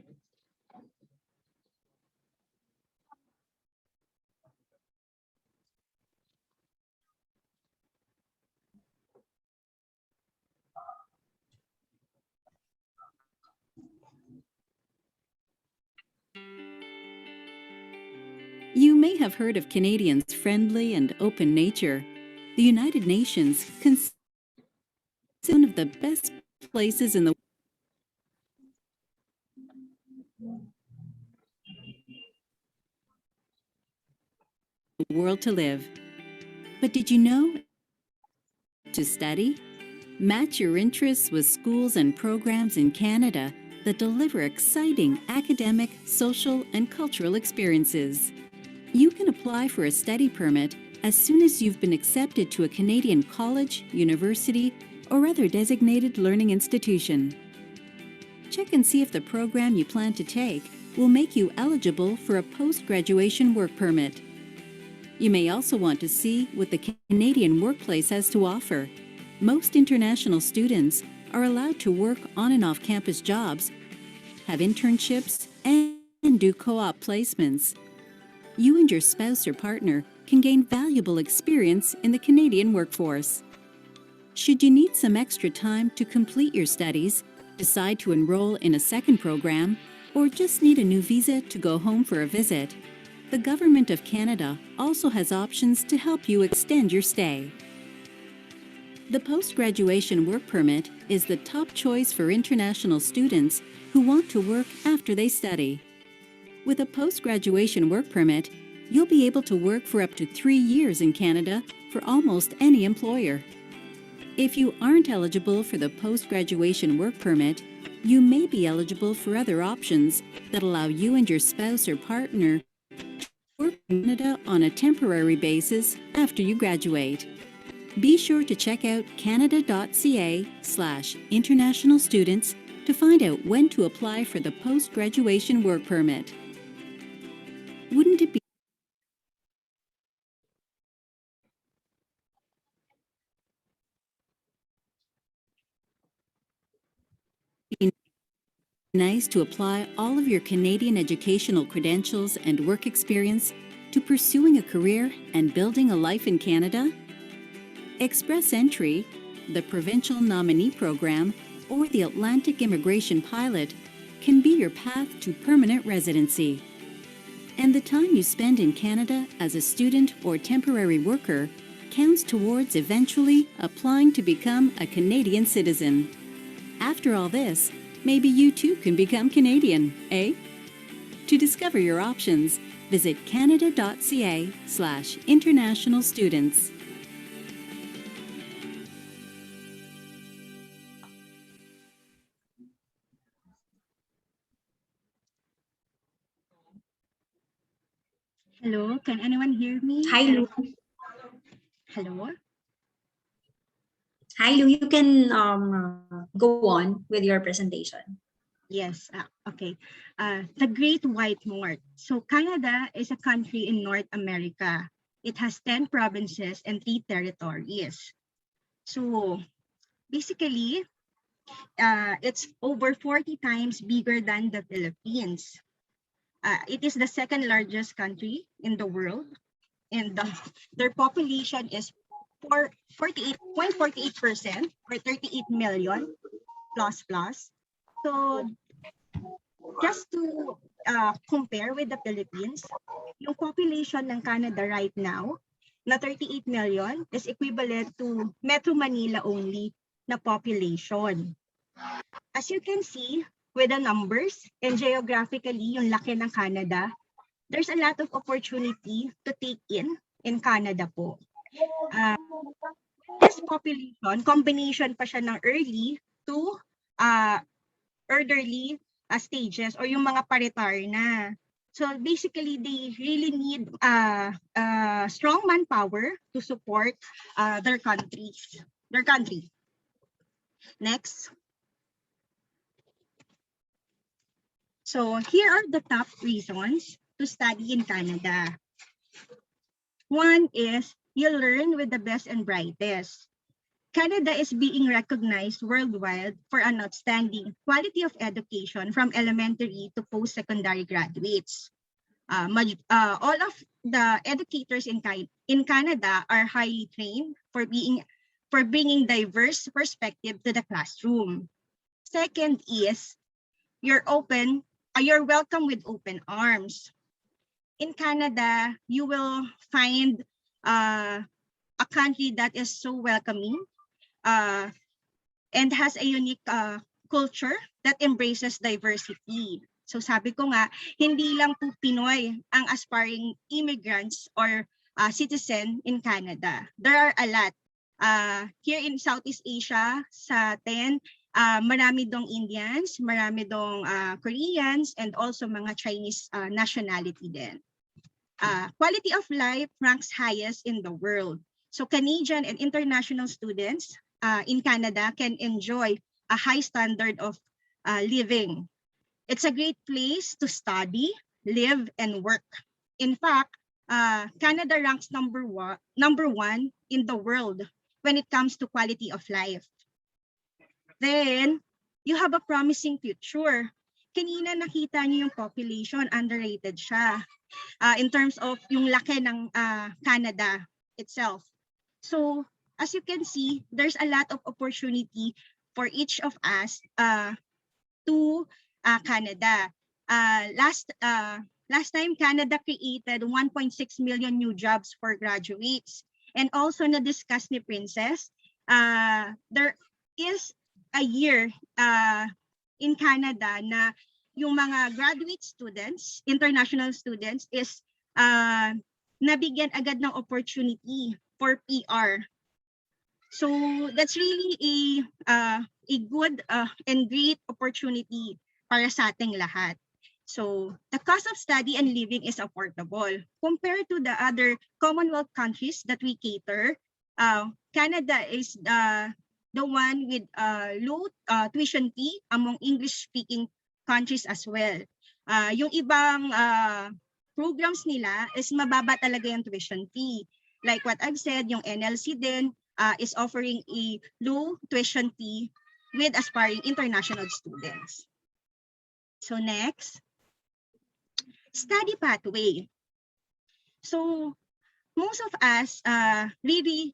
You may have heard of Canadians' friendly and open nature. The United Nations considers one of the best places in the world to live. But did you know? To study, Match your interests with schools and programs in Canada that deliver exciting academic, social, and cultural experiences. You can apply for a study permit as soon as you've been accepted to a Canadian college, university, or other designated learning institution. Check and see if the program you plan to take will make you eligible for a post-graduation work permit. You may also want to see what the Canadian workplace has to offer. Most international students are allowed to work on and off campus jobs, have internships, and do co-op placements. You and your spouse or partner can gain valuable experience in the Canadian workforce. Should you need some extra time to complete your studies, decide to enroll in a second program, or just need a new visa to go home for a visit, the Government of Canada also has options to help you extend your stay. The post-graduation work permit is the top choice for international students who want to work after they study. With a post-graduation work permit, you'll be able to work for up to 3 years in Canada for almost any employer. If you aren't eligible for the post-graduation work permit, you may be eligible for other options that allow you and your spouse or partner to work in Canada on a temporary basis after you graduate. Be sure to check out canada.ca/international students to find out when to apply for the post-graduation work permit. Wouldn't it be nice to apply all of your Canadian educational credentials and work experience to pursuing a career and building a life in Canada? Express Entry, the Provincial Nominee Program, or the Atlantic Immigration Pilot can be your path to permanent residency. And the time you spend in Canada as a student or temporary worker counts towards eventually applying to become a Canadian citizen. After all this, maybe you too can become Canadian, eh? To discover your options, visit canada.ca/international students. Hello, can anyone hear me? Hi, Lou. Hello? Hi, Lou. You can go on with your presentation. Yes, okay. The Great White North. So Canada is a country in North America. It has 10 provinces and 3 territories. So basically, it's over 40 times bigger than the Philippines. It is the second largest country in the world, and their population is 48.48% or 38 million plus. So just to compare with the Philippines, yung population ng Canada right now na 38 million is equivalent to Metro Manila only na population. As you can see with the numbers and geographically yung laki ng Canada, there's a lot of opportunity to take in Canada po. This population, combination pa siya ng early to elderly stages or yung mga paritar na. So basically, they really need strong manpower to support their country. Next. So here are the top reasons to study in Canada. One is you learn with the best and brightest. Canada is being recognized worldwide for an outstanding quality of education from elementary to post-secondary graduates. All of the educators in Canada are highly trained for bringing diverse perspective to the classroom. Second is you're welcome with open arms. In Canada, you will find a country that is so welcoming and has a unique culture that embraces diversity. So sabi ko nga, hindi lang po Pinoy ang aspiring immigrants or citizen in Canada. There are a lot. Here in Southeast Asia, sa atin, marami dong Indians, marami dong Koreans, and also mga Chinese nationality din. Quality of life ranks highest in the world. So Canadian and international students in Canada can enjoy a high standard of living. It's a great place to study, live, and work. In fact, Canada ranks number one in the world when it comes to quality of life. Then, you have a promising future. Kanina nakita niyo yung population, underrated siya in terms of yung laki ng Canada itself. So, as you can see, there's a lot of opportunity for each of us to Canada. Last time, Canada created 1.6 million new jobs for graduates. And also, na-discuss ni Princess, there is a year in Canada na yung mga graduate students, international students, is nabigyan agad ng opportunity for PR. So that's really a good and great opportunity para sa ating lahat. So the cost of study and living is affordable. Compared to the other Commonwealth countries that we cater, Canada is the one with low tuition fee among English-speaking countries as well. Yung ibang programs nila is mababa talaga yung tuition fee. Like what I've said, yung NLC din is offering a low tuition fee with aspiring international students. So next, study pathway. So most of us really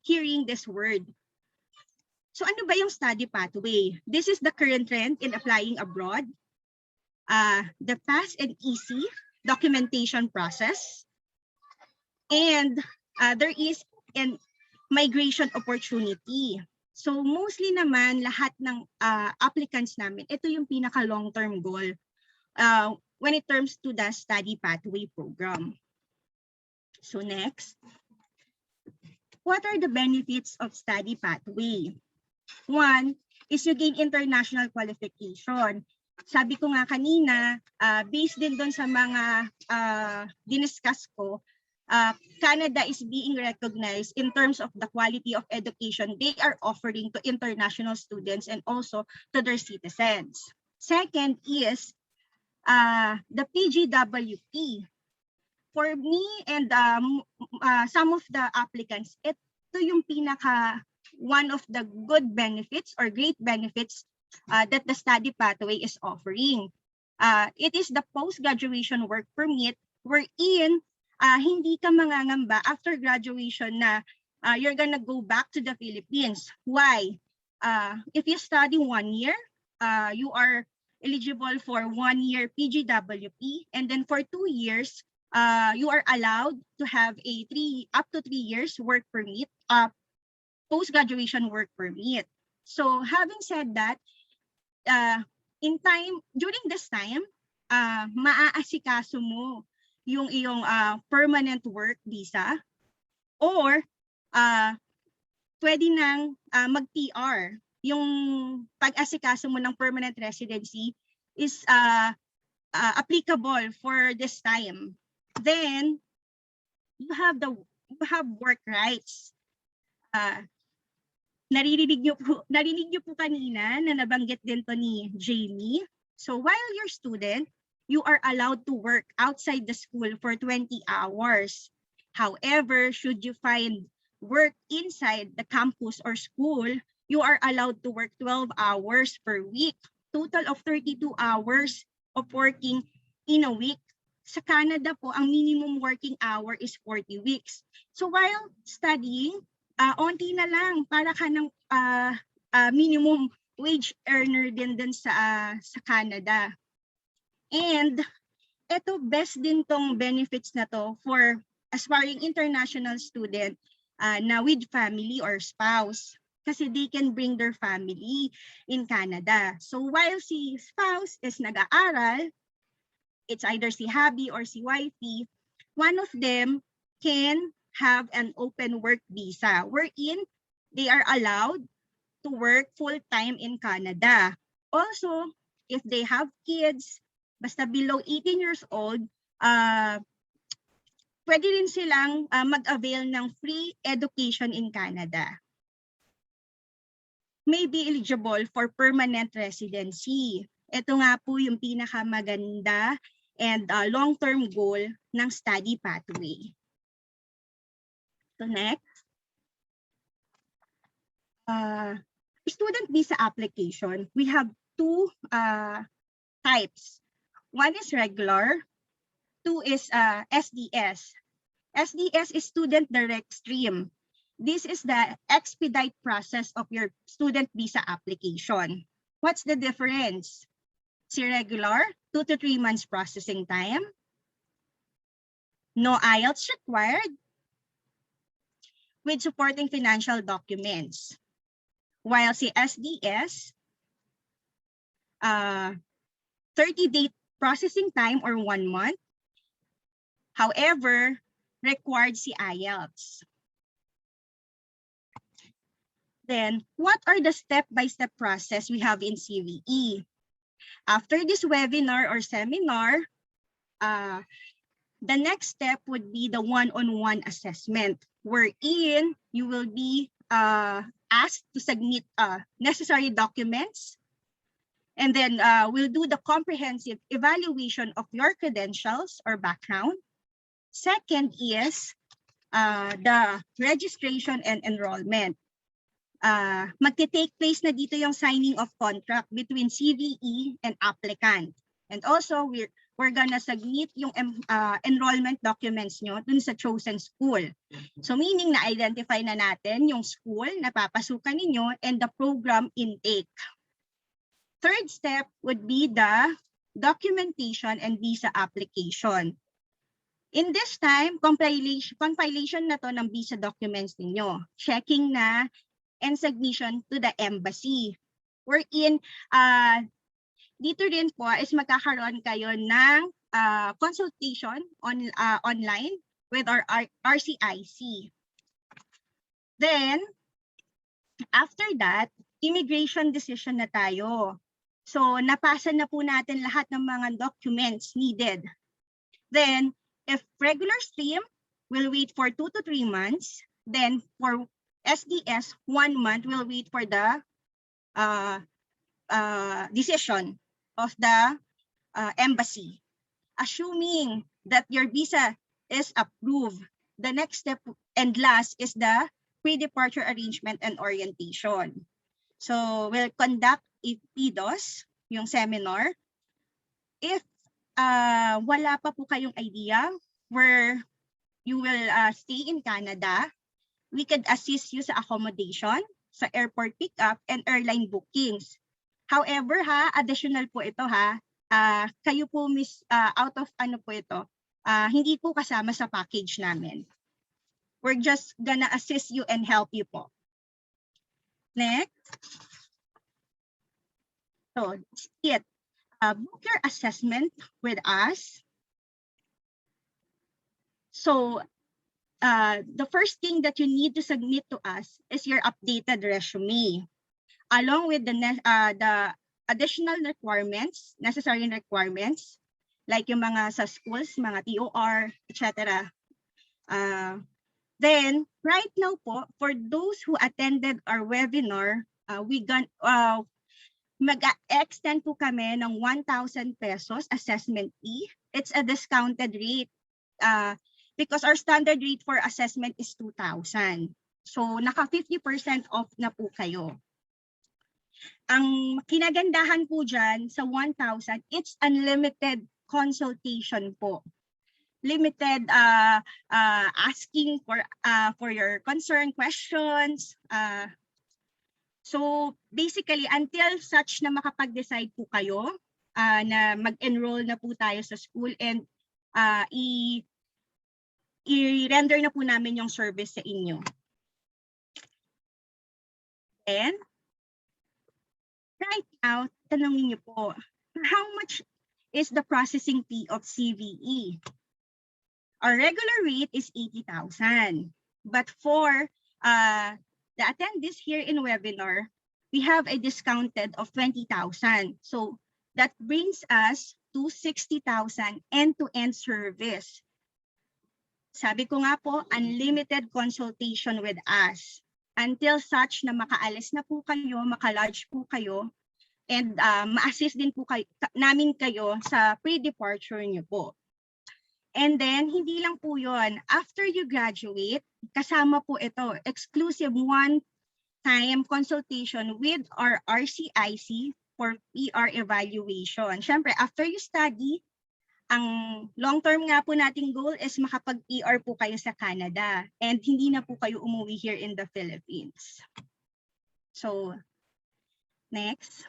hearing this word. So ano ba yung study pathway? This is the current trend in applying abroad. The fast and easy documentation process. And there is a migration opportunity. So mostly naman lahat ng applicants namin, ito yung pinaka long-term goal when it comes to the study pathway program. So next, what are the benefits of study pathway? One is you gain international qualification. Sabi ko nga kanina, based din doon sa mga diniscuss ko, Canada is being recognized in terms of the quality of education they are offering to international students and also to their citizens. Second is the PGWP. For me and some of the applicants, ito yung pinaka one of the good benefits or great benefits that the study pathway is offering. It is the post-graduation work permit wherein hindi ka mangangamba after graduation na you're gonna go back to the Philippines. Why? If you study 1 year, you are eligible for 1 year PGWP, and then for 2 years, you are allowed to have a up to 3 years work permit, post-graduation work permit. So having said that, during this time, maaasikaso mo yung iyong permanent work visa or pwede nang mag-PR. Yung pag-asikaso mo ng permanent residency is applicable for this time. Then you have work rights. Narinig niyo po kanina na nabanggit din to ni Jamie. So while you're student, you are allowed to work outside the school for 20 hours. However, should you find work inside the campus or school, you are allowed to work 12 hours per week. Total of 32 hours of working in a week. Sa Canada po, ang minimum working hour is 40 weeks. So while studying, onti na lang para ka ng minimum wage earner din sa Canada. And ito, best din tong benefits na to for aspiring international student na with family or spouse. Kasi they can bring their family in Canada. So while si spouse is nag-aaral, it's either si hubby or si wifey, one of them can have an open work visa wherein they are allowed to work full-time in Canada. Also, if they have kids, basta below 18 years old, pwede rin silang mag-avail ng free education in Canada. May be eligible for permanent residency. Ito nga po yung pinakamaganda and long-term goal ng study pathway. So next. Student visa application, we have two types. One is regular, two is SDS. SDS is student direct stream. This is the expedite process of your student visa application. What's the difference? Si regular, 2 to 3 months processing time. No IELTS required with supporting financial documents. While si SDS, 30-day processing time or 1 month. However, required si IELTS. Then, what are the step-by-step process we have in CVE? After this webinar or seminar, the next step would be the one-on-one assessment, wherein you will be asked to submit necessary documents, and then we'll do the comprehensive evaluation of your credentials or background. Second is the registration and enrollment. Magte-take place na dito yung signing of contract between CVE and applicant. And also, we're gonna submit yung enrollment documents nyo dun sa chosen school. So meaning na-identify na natin yung school na papasukan ninyo and the program intake. Third step would be the documentation and visa application. In this time, compilation na to ng visa documents ninyo. Checking na and submission to the embassy. Wherein, dito rin po is magkakaroon kayo ng consultation online with our RCIC. Then, after that, immigration decision na tayo. So, napasa na po natin lahat ng mga documents needed. Then, if regular stream, we'll wait for 2 to 3 months. Then, for SDS, 1 month, we'll wait for the decision of the embassy. Assuming that your visa is approved, the next step and last is the pre-departure arrangement and orientation. So we'll conduct a PDOS, yung seminar. If wala pa po kayong idea where you will stay in Canada, we could assist you sa accommodation, sa airport pickup, and airline bookings. However, additional po ito kayo po out of po ito, hindi po kasama sa package namin. We're just gonna assist you and help you po. Next. So, that's it. Book your assessment with us. So, the first thing that you need to submit to us is your updated resume, along with the additional requirements, necessary requirements, like yung mga sa schools, mga TOR, etc. Then, right now po, for those who attended our webinar, mag-extend po kami ng 1,000 pesos assessment fee. It's a discounted rate. Because our standard rate for assessment is 2,000. So, naka 50% off na po kayo. Ang kinagandahan po dyan sa 1,000, it's unlimited consultation po. Limited asking for your concern, questions. So, basically, until such na makapag-decide po kayo na mag-enroll na po tayo sa school and i-render na po namin yung service sa inyo. And right now, tanongin niyo po, how much is the processing fee of CVE? Our regular rate is 80,000. But for the attendees here in webinar, we have a discounted of 20,000. So that brings us to 60,000 end-to-end service. Sabi ko nga po, unlimited consultation with us until such na makaalis na po kayo, maka-lodge po kayo, and ma-assist din po namin kayo sa pre-departure niyo po. And then, hindi lang po yun. After you graduate, kasama po ito, exclusive one-time consultation with our RCIC for PR evaluation. Siyempre, after you study, ang long-term nga po nating goal is makapag-PR po kayo sa Canada and hindi na po kayo umuwi here in the Philippines. So, next.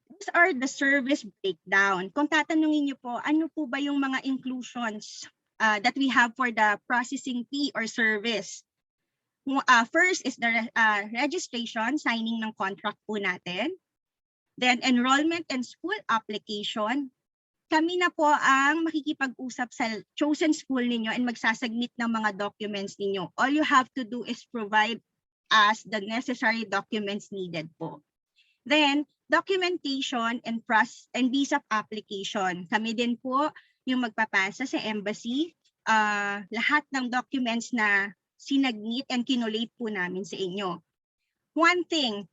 These are the service breakdown. Kung tatanungin niyo po, ano po ba yung mga inclusions that we have for the processing fee or service? First is the registration, signing ng contract po natin. Then enrollment and school application. Kami na po ang makikipag-usap sa chosen school ninyo and magsasubmit ng mga documents ninyo. All you have to do is provide us the necessary documents needed po. Then documentation and visa application. Kami din po yung magpapasa sa embassy. Lahat ng documents na sinagmit and kinulate po namin sa inyo. One thing,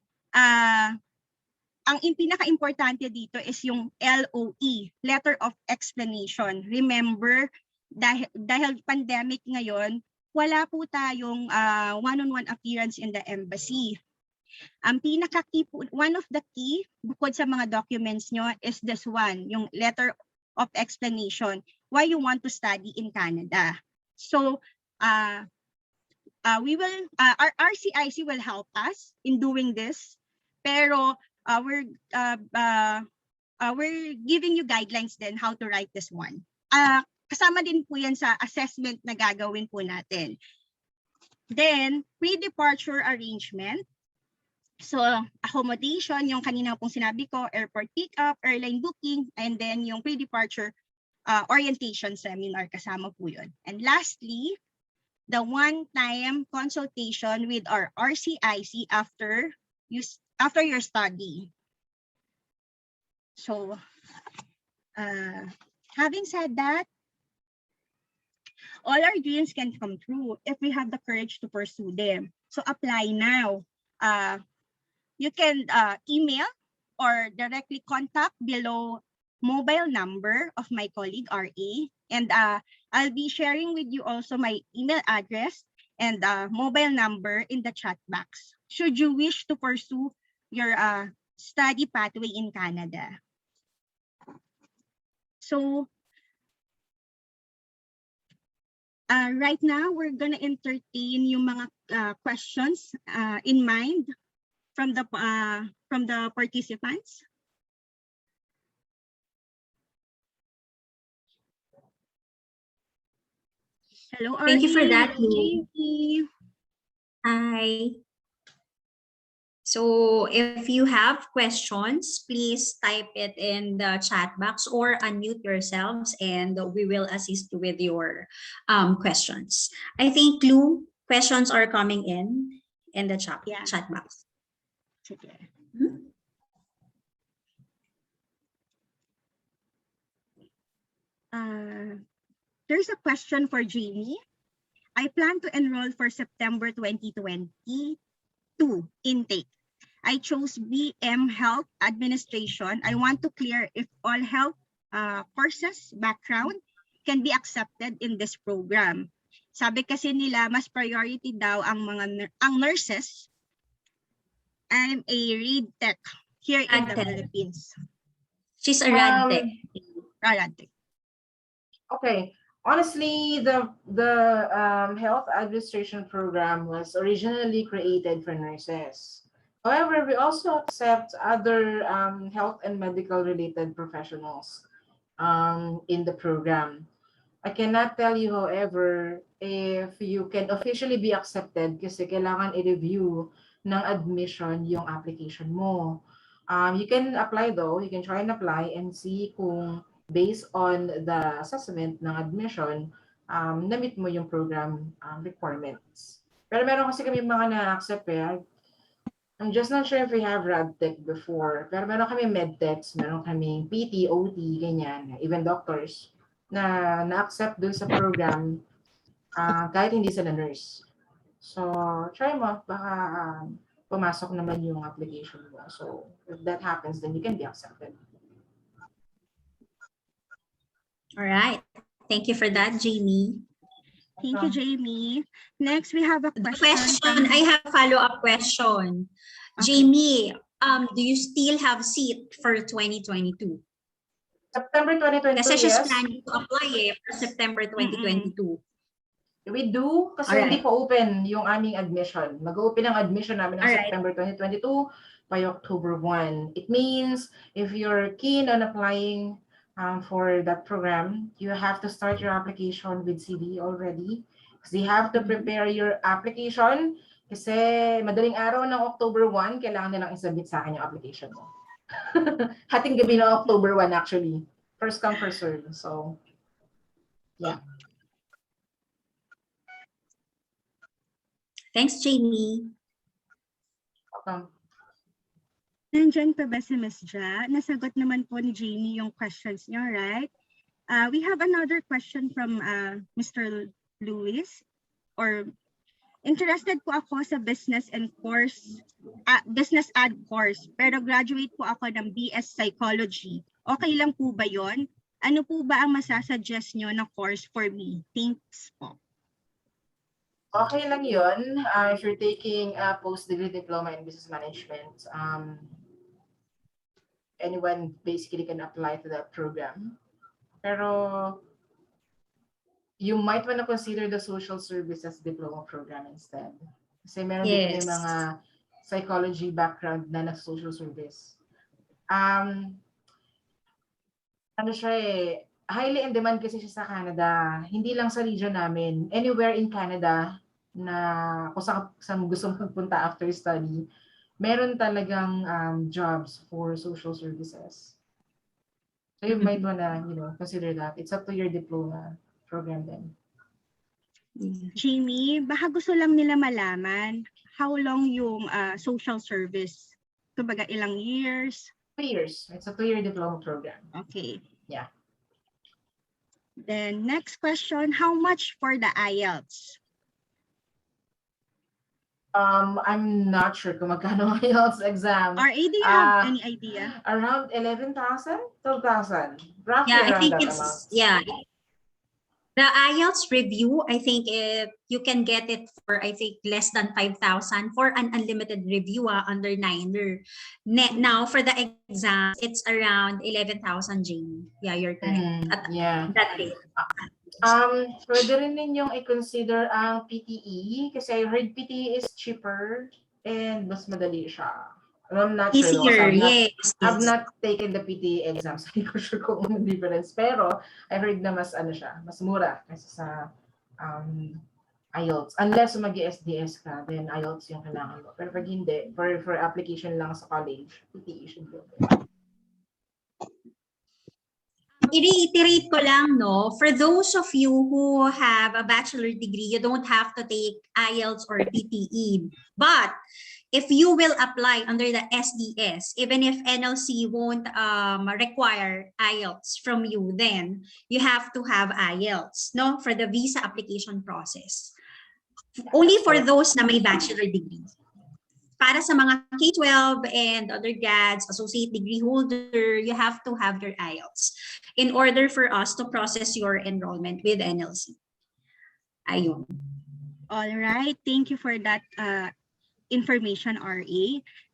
ang pinaka-importante dito is yung LOE, Letter of Explanation. Remember, dahil pandemic ngayon, wala po tayong one-on-one appearance in the embassy. Ang pinaka-key po, one of the key, bukod sa mga documents nyo, is this one, yung Letter of Explanation, why you want to study in Canada. So, our RCIC will help us in doing this, pero we're giving you guidelines then how to write this one. Kasama din po yan sa assessment na gagawin po natin. Then, pre-departure arrangement. So, accommodation, yung kanina pong sinabi ko, airport pick-up, airline booking, and then yung pre-departure orientation seminar, kasama po yun. And lastly, the one-time consultation with our RCIC after your study. So, having said that, all our dreams can come true if we have the courage to pursue them. So apply now. You can email or directly contact below mobile number of my colleague RA. And I'll be sharing with you also my email address and mobile number in the chat box, should you wish to pursue your study pathway in Canada. So, right now, we're gonna entertain yung mga questions in mind from the participants. Hello, Thank you for that, Lou. Jamie. Hi. So if you have questions, please type it in the chat box or unmute yourselves and we will assist you with your questions. I think, Lou, questions are coming in the chat box. Sige. There's a question for Jamie. I plan to enroll for September 2022 intake. I chose BM Health Administration. I want to clear if all health courses background can be accepted in this program. Sabi kasi nila mas priority daw ang nurses. I'm a Read Tech here in the Philippines. She's a Rad Tech. Rad Tech. Okay. Honestly, the health administration program was originally created for nurses. However, we also accept other health and medical related professionals in the program. I cannot tell you, however, if you can officially be accepted kasi kailangan i-review ng admission yung application mo. You can apply though, you can try and apply and see kung based on the assessment ng admission, na-meet mo yung program requirements. Pero meron kasi kami mga na-accept I'm just not sure if we have RadTech before, pero meron kami medtechs, meron kami PT, OT, ganyan, even doctors, na na-accept dun sa program kahit hindi sila nurse. So, try mo, baka pumasok naman yung application mo. So, if that happens, then you can be accepted. All right. Thank you for that, Jamie. Thank you, Jamie. Next, we have a The question. question, I have a follow-up question. Okay. Jamie, do you still have seat for 2022? September 2022, Kasi she's yes. planning to apply for September 2022. We do, kasi Alright. hindi pa open yung aming admission. Mag-open ang admission namin ng Alright. September 2022 by October 1. It means if you're keen on applying for that program, you have to start your application with CV already. Because you have to prepare your application kasi madaling araw ng October 1, kailangan nilang isubmit sa akin yung application mo. Hating gabi ng October 1 actually. First come, first serve. So, yeah. Thanks, Jamie. Welcome. Nandyan pa ba si Ms. Ja? Nasagot naman po ni Jamie yung questions niyo, right? We have another question from Mr. Luis. Interested po ako sa business ad course, pero graduate po ako ng BS Psychology. Okay lang po ba yon? Ano po ba ang masasuggest nyo na course for me? Thanks po. Okay lang yun. If you're taking a post-degree diploma in business management, anyone basically can apply to that program. Pero you might want to consider the social services diploma program instead. Kasi meron din may mga psychology background na social service. Ano siya highly in demand kasi siya sa Canada. Hindi lang sa region namin. Anywhere in Canada na kung saan gusto mong magpunta after study, meron talagang jobs for social services. So you might wanna, consider that. It's a 2-year diploma program then. Jamie, baka gusto lang nila malaman how long yung social service? Kumbaga ilang years? 2 years. It's a 2-year diploma program. Okay. Yeah. Then next question, how much for the IELTS? I'm not sure kung magkano ang IELTS exam. RA, do you have any idea? Around 11,000, 12,000. Roughly Yeah, I around think that it's, amount. the IELTS review, I think you can get it for, I think, less than 5,000 for an unlimited review under Niner. Now, for the exam, it's around 11,000, Jamie. Yeah, you're correct. Yeah. That rate. Pwede rin ninyong i-consider ang PTE kasi I heard PTE is cheaper and mas madali siya. I'm not sure. Easier, yes. I've not taken the PTE exams. Hindi ko sure kung anong difference. Pero I heard na mas mas mura kasi sa IELTS. Unless mag-SDS ka, then IELTS yung kailangan mo. Pero pag hindi, for application lang sa college, PTE should be okay. I-reiterate ko lang, no, for those of you who have a bachelor degree, you don't have to take IELTS or PTE. But if you will apply under the SDS, even if NLC won't require IELTS from you, then you have to have IELTS, no, for the visa application process. Only for those na may bachelor degree. Para sa mga K-12 and undergrads, associate degree holder, you have to have your IELTS in order for us to process your enrollment with NLC. Ayun. All right, thank you for that information, RA.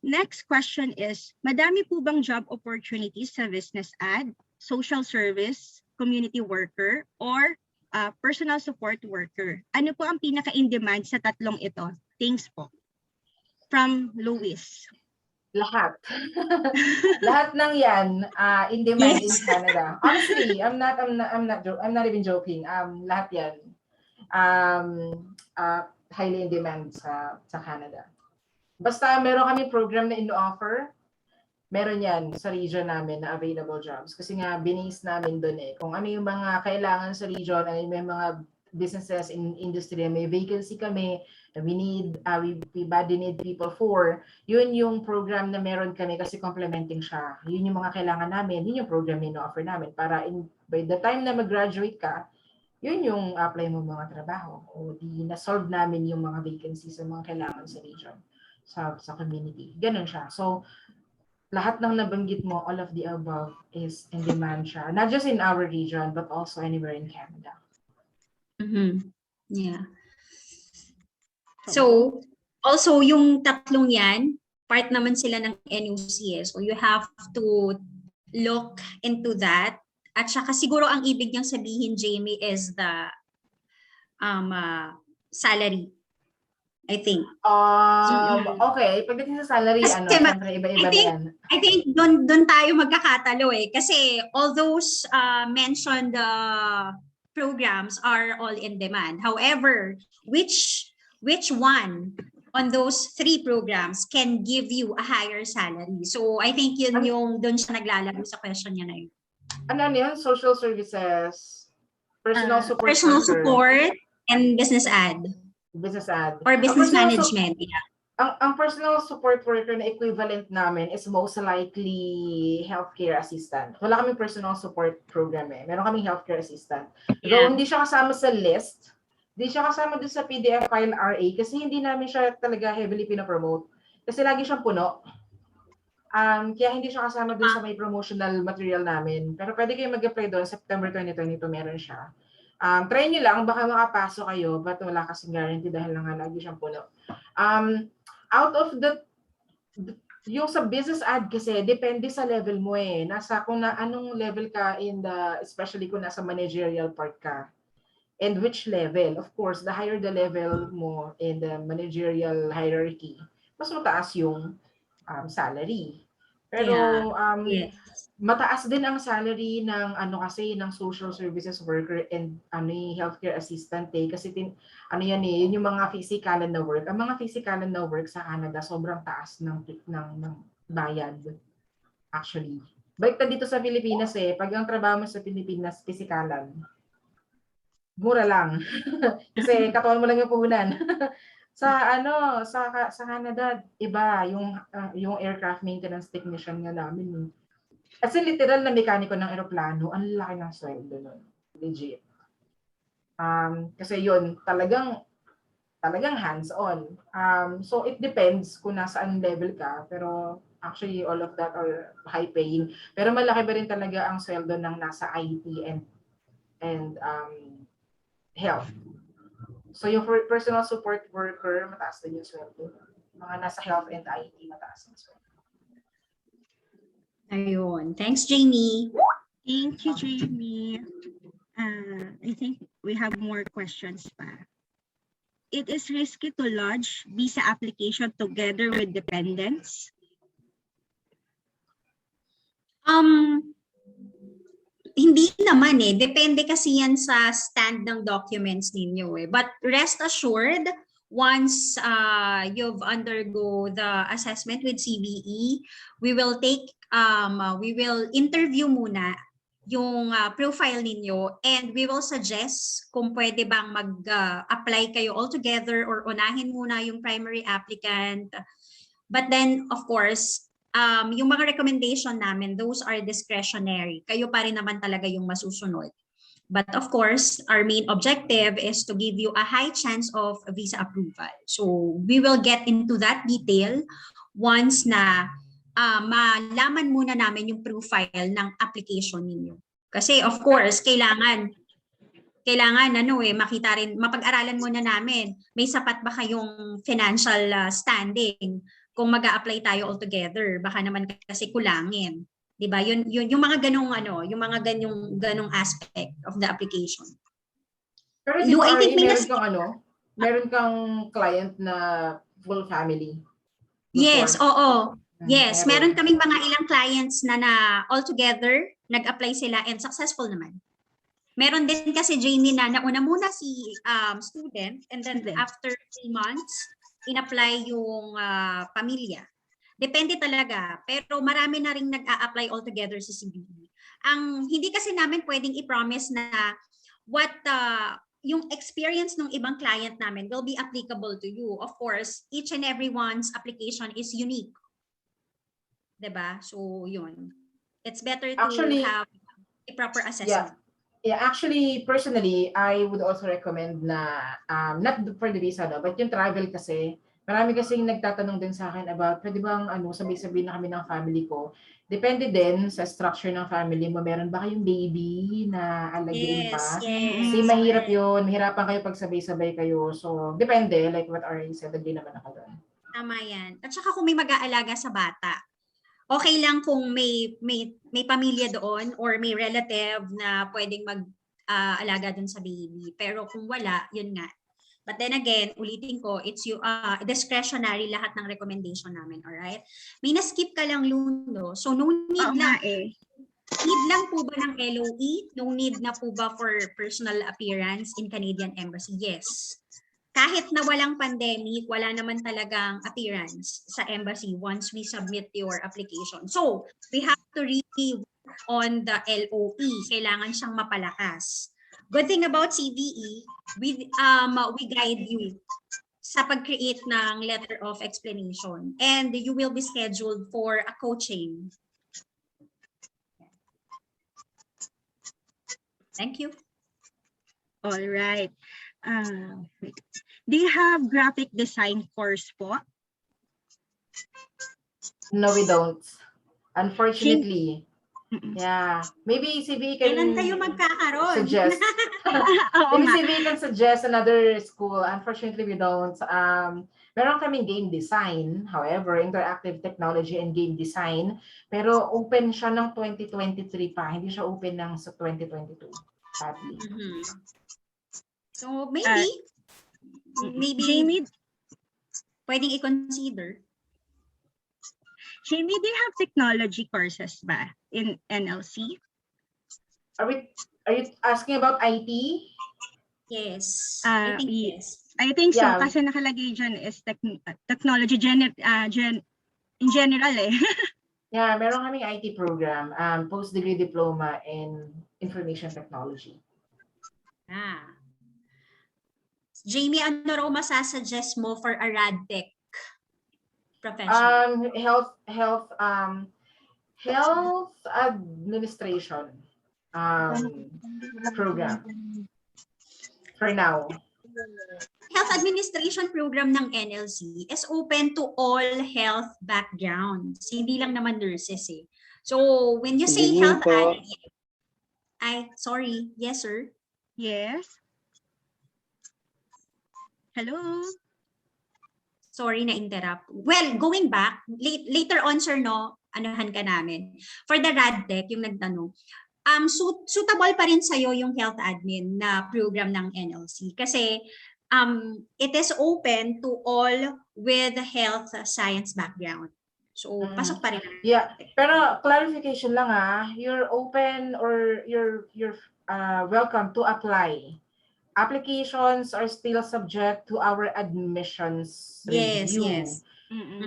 Next question is, madami po bang job opportunities sa business ad, social service, community worker, or personal support worker? Ano po ang pinaka-in-demand sa tatlong ito? Thanks po. From Luis. Lahat. Lahat ng yan in demand in Canada. Honestly, I'm not even joking. Lahat yan highly in demand sa Canada. Basta meron kami program na ino-offer meron yan sa region namin na available jobs. Kasi nga, binase namin doon kung ano yung mga kailangan sa region, ano yung mga businesses in industry, may vacancy kami, we need, we badly need people for, yun yung program na meron kami kasi complementing siya. Yun yung mga kailangan namin, yun yung program na offer namin para by the time na mag-graduate ka, yun yung apply mo mga trabaho o di na-solve namin yung mga vacancies sa mga kailangan sa region, sa community. Ganun siya. So, lahat ng nabanggit mo, all of the above is in demand siya. Not just in our region, but also anywhere in Canada. Yeah. So, also yung tatlong yan, part naman sila ng NUC. So, you have to look into that. At saka siguro ang ibig niyang sabihin, Jamie, is the salary. I think. Okay, pagdating sa salary, Kasi syempre iba-iba na yan. I think doon tayo magkakatalo kasi all those mentioned programs are all in demand. However, which one on those 3 programs can give you a higher salary? So I think yun yung doon siya naglalaro sa question niya na yun. Ano yan? Social services, personal support, and business ad. Business ad. Or business management. Ang personal support worker na equivalent namin is most likely healthcare assistant. Wala kaming personal support program Meron kaming healthcare assistant. Though hindi siya kasama sa list, hindi siya kasama dun sa PDF file RA kasi hindi namin siya talaga heavily pinapromote. Kasi lagi siyang puno. Kaya hindi siya kasama dun sa may promotional material namin. Pero pwede kayo mag-apply doon. September 2022 meron siya. Try nyo lang, baka makapasok kayo, but wala kasing guarantee dahil lang lagi siyang puno. Out of yung sa business ad kasi, depende sa level mo Nasa kung na anong level ka especially kung nasa managerial part ka. And which level. Of course, the higher the level mo in the managerial hierarchy, mas mataas yung salary. Pero, mataas din ang salary ng ng social services worker and healthcare assistant kasi yun yung mga physikalan na work. Ang mga physikalan na work sa Canada sobrang taas ng bayad actually. Baliktad dito sa Pilipinas pag ang trabaho mo sa Pilipinas physikalan, mura lang. Kasi katawan mo lang yung puhunan. sa Canada iba yung aircraft maintenance technician nga namin. As in, literal na mekaniko ng eroplano, ang laki ng sweldo nun. Legit. Kasi yun, talagang hands-on. So, it depends kung nasaan level ka. Pero, actually, all of that are high-paying. Pero malaki ba rin talaga ang sweldo ng nasa IT and health. So, yung personal support worker, mataas din yung sweldo. Mga nasa health and IT, mataas yung sweldo. Ayun. Thanks, Jamie. Thank you, Jamie. I think we have more questions pa. It is risky to lodge visa application together with dependents? Hindi naman Depende kasi yan sa stand ng documents ninyo But rest assured, once you've undergo the assessment with CBE, we will interview muna yung profile ninyo and we will suggest kung pwede bang mag-apply kayo all together or unahin muna yung primary applicant. But then, of course, yung mga recommendation namin, those are discretionary. Kayo pa rin naman talaga yung masusunod. But of course, our main objective is to give you a high chance of visa approval. So we will get into that detail once na malaman muna namin yung profile ng application ninyo. Kasi of course, kailangan makita rin, mapag-aralan muna namin, may sapat ba kayong financial standing kung mag-a-apply tayo all together. Baka naman kasi kulangin. 'Di ba? Yun yung mga yung mga ganong aspect of the application. Pero I think meron kang client na full family. Yes, oo. Yes, meron kaming mga ilang clients na all together nag-apply sila and successful naman. Meron din kasi Jamie na nauna muna si student and then after 3 months in-apply yung pamilya. Depende talaga. Pero marami na rin nag-a-apply altogether sa CBE. Ang hindi kasi namin pwedeng i-promise na what yung experience ng ibang client namin will be applicable to you. Of course, each and everyone's application is unique. 'Di ba? So, yun. It's better to Actually, have a proper assessment. Yeah, actually, personally, I would also recommend na, not for the visa, no, but yung travel kasi, marami kasing nagtatanong din sa akin about, pwede bang sabay-sabay na kami ng family ko. Depende din sa structure ng family mo. Meron ba kayong baby na alagaan pa? Yes. Kasi mahirap yun. Mahirapan kayo pag sabay-sabay kayo. So, depende. Like what Ari said, agree naman ako doon. Tama yan. At saka kung may mag-aalaga sa bata, okay lang kung may pamilya doon or may relative na pwedeng mag-alaga doon sa baby. Pero kung wala, yun nga. But then again, ulitin ko, it's discretionary lahat ng recommendation namin, alright? May na-skip ka lang, Luno. So no need Oo lang. nga eh. Need lang po ba ng LOE? No need na po ba for personal appearance in Canadian Embassy? Yes. Kahit na walang pandemic, wala naman talagang appearance sa embassy once we submit your application. So, we have to really work on the LOE. Kailangan siyang mapalakas. Good thing about CBE, we guide you sa pag-create ng letter of explanation. And you will be scheduled for a coaching. Thank you. All right. Do you have graphic design course po? No, we don't. Unfortunately. Yeah. Maybe CB can Kailan kayo magkakaroon? suggest. Oo Maybe nga. CB can suggest another school. Unfortunately, we don't. Meron kaming game design, however, interactive technology and game design. Pero open siya ng 2023 pa. Hindi siya open ng sa 2022. Sadly. So maybe Jamie, pwedeng i-consider. Jamie, do you have technology courses ba in NLC? Are you asking about IT? Yes. I think yes. I think so, Yeah. kasi nakalagay dyan is technology in general eh. Yeah, meron kaming IT program, post-degree diploma in information technology. Jamie, ano raw masasuggest mo for a RadTech professional? Health administration program for now. Health administration program ng NLC is open to all health backgrounds. Hindi lang naman nurses eh. So when you say health admin, sorry, yes sir. Yes. Hello. Sorry na interrupt. Well, going back, later on sir no, anuhan ka namin. For the RadTech, yung nagtanong, suitable pa rin sa'yo yung health admin na program ng NLC kasi it is open to all with health science background. So, pasok pa rin. Yeah, pero clarification lang you're open or you're welcome to apply. Applications are still subject to our admissions review. Yes.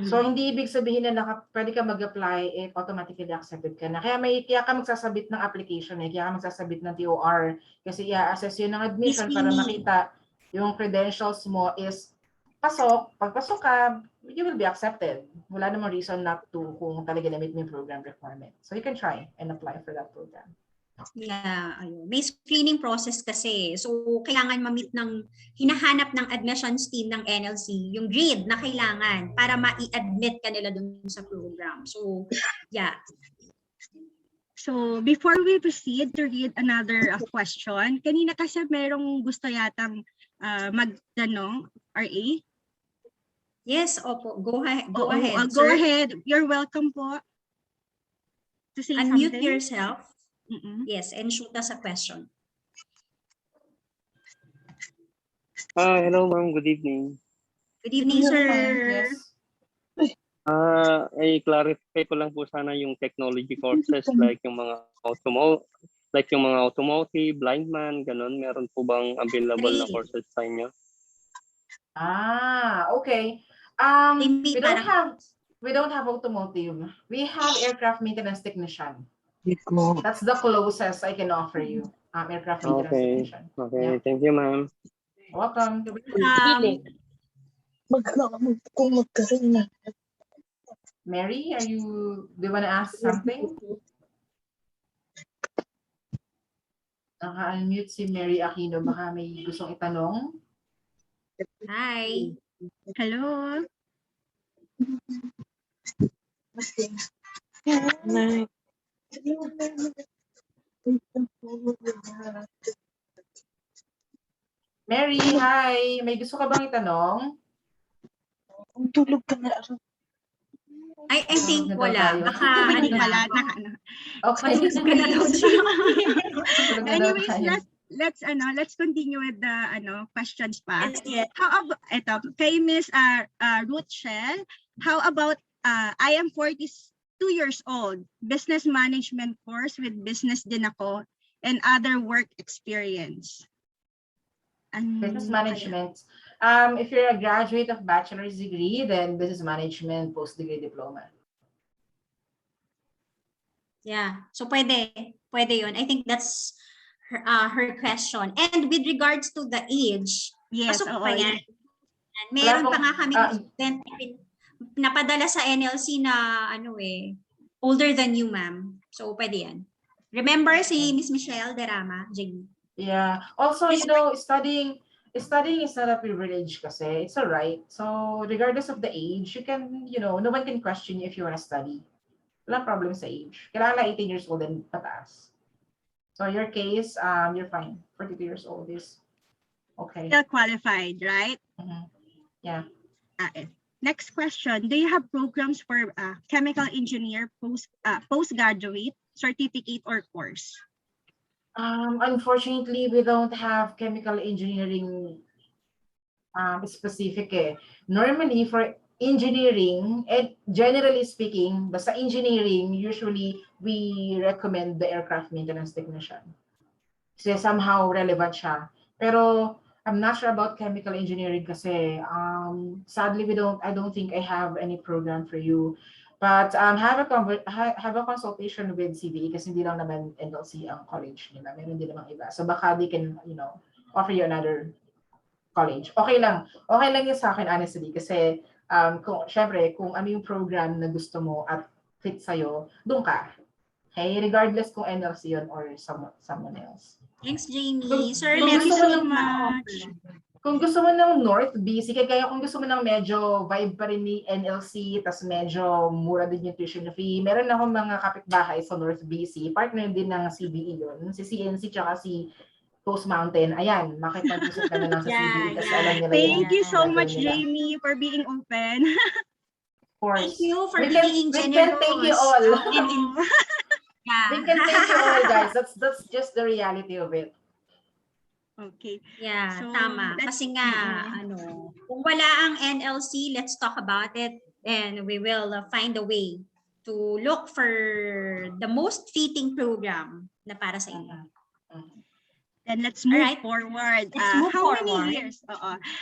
So, hindi ibig sabihin na pwede ka mag-apply if automatically accepted ka na. Kaya ka magsasabit ng application kaya ka magsasabit ng TOR kasi i-assess yun ng admission para makita yung credentials mo is pasok. Pag pasok ka, you will be accepted. Wala namang reason not to kung talaga na-meet mo yung program requirement. So, you can try and apply for that program. Yeah, ayun. May screening process kasi. So, kailangan ma-meet hinahanap ng admissions team ng NLC, yung grade na kailangan para ma-i-admit ka nila dun sa program. So, yeah. So, before we proceed to read another question, kanina kasi merong gusto yatang magtanong, RA? Yes, opo. Go ahead. Go sir. ahead. You're welcome po. To say Unmute something. yourself. Yes, and shoot us a question. Hello ma'am, good evening. Good evening, sir. Yes. I-clarify ko lang po sana yung technology courses like yung mga automotive, blindman, ganun. Meron po bang available na courses sa inyo? Okay. Maybe We don't have automotive. We have aircraft maintenance technician. That's the closest I can offer you. Aircraft maintenance Okay. technician. Okay. Yeah. Thank you, ma'am. Welcome. Mary, do you want to ask something? Naka-unmute si Mary Aquino. Baka may gustong itanong. Hi. Hello. Mary, hi. May gusto ka bang itanong? I think Tulog na daw wala. tayo. Baka Hindi ano pala. na. Okay. Matulog ka na daw, Jamie. Tulog na daw Anyways, tayo. let's continue with the questions pa. Yes, yes. How about kay Miss Ruth Shell, how about I am 42 years old, business management course with business din ako and other work experience. Business management. If you're a graduate of bachelor's degree, then business management post-degree diploma. Yeah. So pwede yun. I think that's her question. And with regards to the age, Yes, pasok oo, pa yan. Meron pa nga kami student napadala sa NLC na older than you, ma'am. So pwede yan. Remember si Miss Michelle Derama, Jing? Yeah. Also, studying is not a privilege kasi. It's all right. So regardless of the age, you can, no one can question you if you want to study. Walang problem sa age. Kailangan 18 years old and pataas. So in your case, you're fine. 42 years old is okay. Still qualified, right? Yeah. Next question. Do you have programs for chemical engineer postgraduate certificate or course? Unfortunately, we don't have chemical engineering specific. Normally, for engineering, and generally speaking, basta engineering, usually we recommend the aircraft maintenance technician. Kasi somehow relevant siya. Pero I'm not sure about chemical engineering kasi sadly I don't think I have any program for you. But have a consultation with CBE kasi hindi lang naman NLC ang college nila. Meron din namang iba. So baka they can, offer you another college. Okay lang yun sa akin, honestly. Kasi syempre, kung ano yung program na gusto mo at fit sa'yo, doon ka. Okay? Regardless kung NLC yun or someone else. Thanks, Jamie. Sir, Thank you so much. much. Kung gusto mo ng North BC, kaya kung gusto mo ng medyo vibe pa rin ni NLC, tas medyo mura din yung tuition fee, meron akong mga kapitbahay sa North BC, partner din ng CBE yun, si CNC tsaka si Coast Mountain. Ayan, makipag-usap ka na lang sa CBE kasi alam nila Thank you so gagawin much, nila. Jamie, for being open. Of course. Thank you for We can being thank you generous. all. Yeah. We can thank you all, guys. That's just the reality of it. Okay. Yeah, So, tama. Kasi nga, kung wala ang NLC, let's talk about it and we will find a way to look for the most fitting program na para sa inyo. Then let's move Alright. forward. Let's move How forward. many years?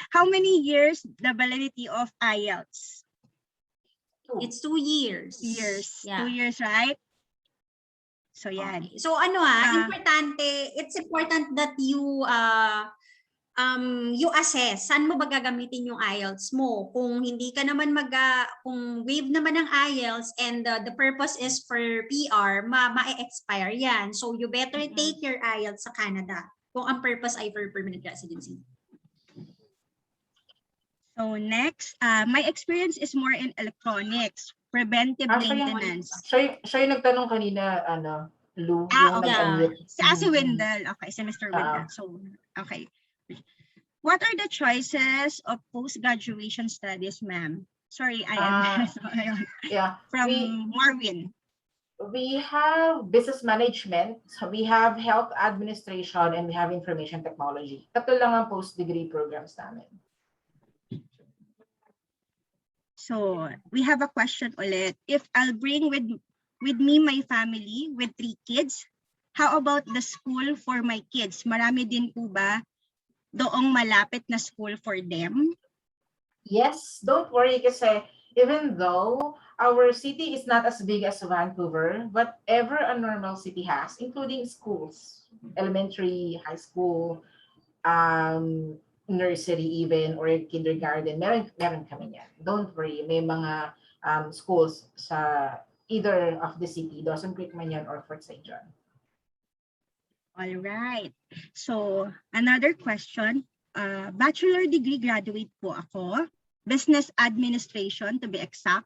How many years the validity of IELTS? It's 2 years. Yeah. 2 years, right? So yan. Okay. So it's important that you assess saan mo ba gagamitin yung IELTS mo. Kung hindi ka naman kung waive naman ng IELTS and the purpose is for PR, ma-expire yan. So you better take your IELTS sa Canada kung ang purpose ay for permanent residency. So next, my experience is more in electronics, preventive maintenance. Siya yung nagtanong kanina, Lou, yung Okay. nag-unmute. Si Wendell. Okay, si Mr. Wendell. So, okay. What are the choices of post-graduation studies, ma'am? Sorry, I am sorry. Yeah. From Marvin. We have business management, so we have health administration, and we have information technology. Tatlo lang ang post-degree programs namin. So, we have a question ulit. If I'll bring with me my family with 3 kids, how about the school for my kids? Marami din po ba doong malapit na school for them? Yes, don't worry kasi even though our city is not as big as Vancouver, whatever a normal city has, including schools, elementary, high school, nursery even, or kindergarten, meron kami yan. Don't worry, may mga schools sa either of the city, Dawson Creek man yan or Fort St. John. All right. So, another question. Bachelor degree graduate po ako. Business Administration to be exact.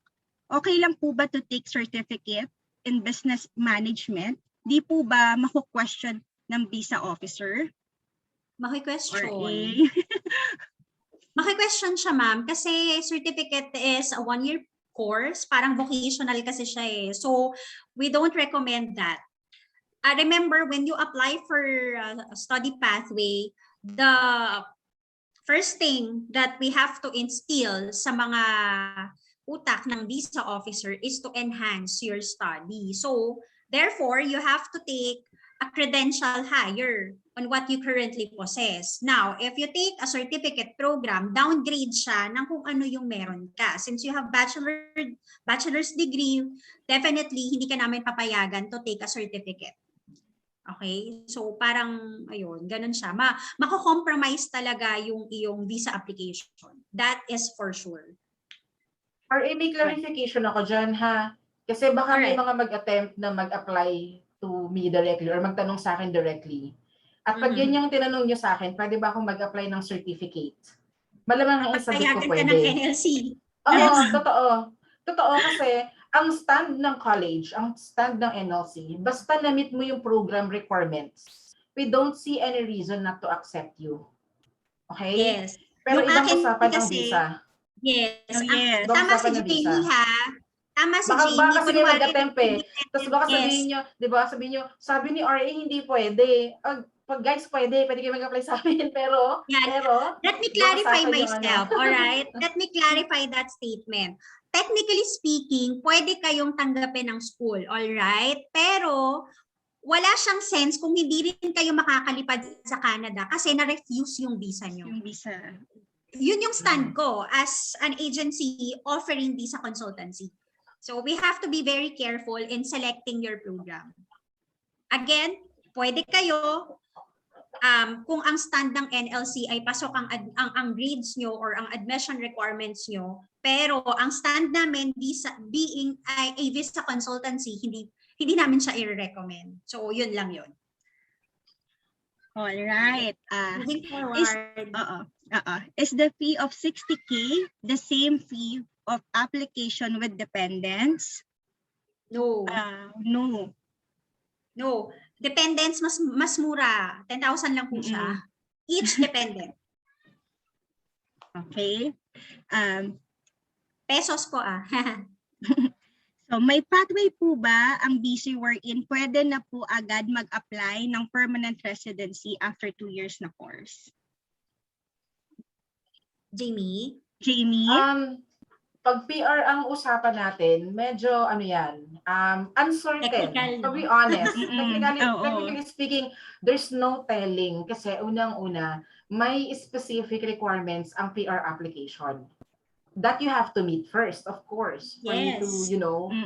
Okay lang po ba to take certificate in business management? Di po ba maku-question ng visa officer? Maki-question. Or A? Maki-question siya, ma'am, kasi certificate is a 1-year course. Parang vocational kasi siya eh. So, we don't recommend that. Remember, when you apply for a study pathway, the first thing that we have to instill sa mga utak ng visa officer is to enhance your study. So, therefore, you have to take a credential higher on what you currently possess. Now, if you take a certificate program, downgrade siya ng kung ano yung meron ka. Since you have bachelor's degree, definitely hindi ka namin papayagan to take a certificate. Okay? So, parang, ayun, ganun siya. Mako-compromise talaga yung iyong visa application. That is for sure. Or may clarification ako dyan, ha? Kasi baka may mga mag-attempt na mag-apply to me directly or magtanong sa akin directly. At pag yun yung tinanong nyo sa akin, pwede ba akong mag-apply ng certificate? Malamang ang sagot ko pwede. Papayagan ka ng NLC. Oo, totoo. Totoo kasi ang stand ng college, ang stand ng NLC, basta na-meet mo yung program requirements, we don't see any reason not to accept you. Okay? Yes. Pero Yung ibang akin usapan ang kasi, visa. yes. Yes. Tama si Usapan ng visa. Jamie ha. Tama si Baka Jamie. kasi may mag-attempt eh. Tapos baka Yes. sabihin nyo, di ba, sabihin nyo, sabi ni RA hindi pwede. Pag guys pwede kayo mag-apply sa amin, pero, Yeah. pero, Let me clarify usapan yung myself, all right? Let me clarify that statement. Technically speaking, pwede kayong tanggapin ng school, all right? Pero wala siyang sense kung hindi rin kayo makakalipad sa Canada kasi na-refuse yung visa nyo. Yung visa. Yun yung stand ko as an agency offering visa consultancy. So we have to be very careful in selecting your program. Again, pwede kayo kung ang stand ng NLC ay pasok ang grades nyo or ang admission requirements nyo, pero ang stand namin being a visa consultancy, hindi namin siya i-recommend. So yun lang yun. All right. Moving forward. Is the fee of 60K the same fee of application with dependents? No. No. No. Dependents mas mura. 10,000 lang po siya. Each dependent. Okay. Pesos po So may pathway po ba ang BC wherein pwede na po agad mag-apply ng permanent residency after 2 years na course? Jamie? Pag PR ang usapan natin, medyo ano yan, uncertain. Technical, To be honest, Mm-mm. technically speaking, there's no telling kasi unang-una, may specific requirements ang PR application that you have to meet first, of course, for you to, Yes.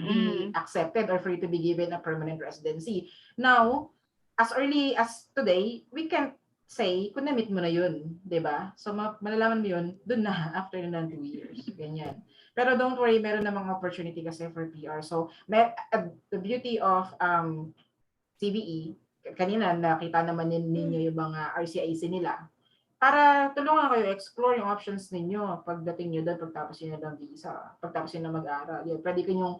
be accepted or for you to be given a permanent residency. Now, as early as today, we can say, kung na-meet mo na yun, di ba? So, malalaman mo yun, dun na, after ng 2 years. Ganyan. Pero don't worry, meron namang opportunity kasi for PR. So, the beauty of CBE, kanina nakita naman ninyo yung mga RCIC nila, para tulungan kayo explore yung options ninyo pagdating nyo doon, pagtapos nyo ng visa, pagtapos nyo na mag-aaral. Pwede kayong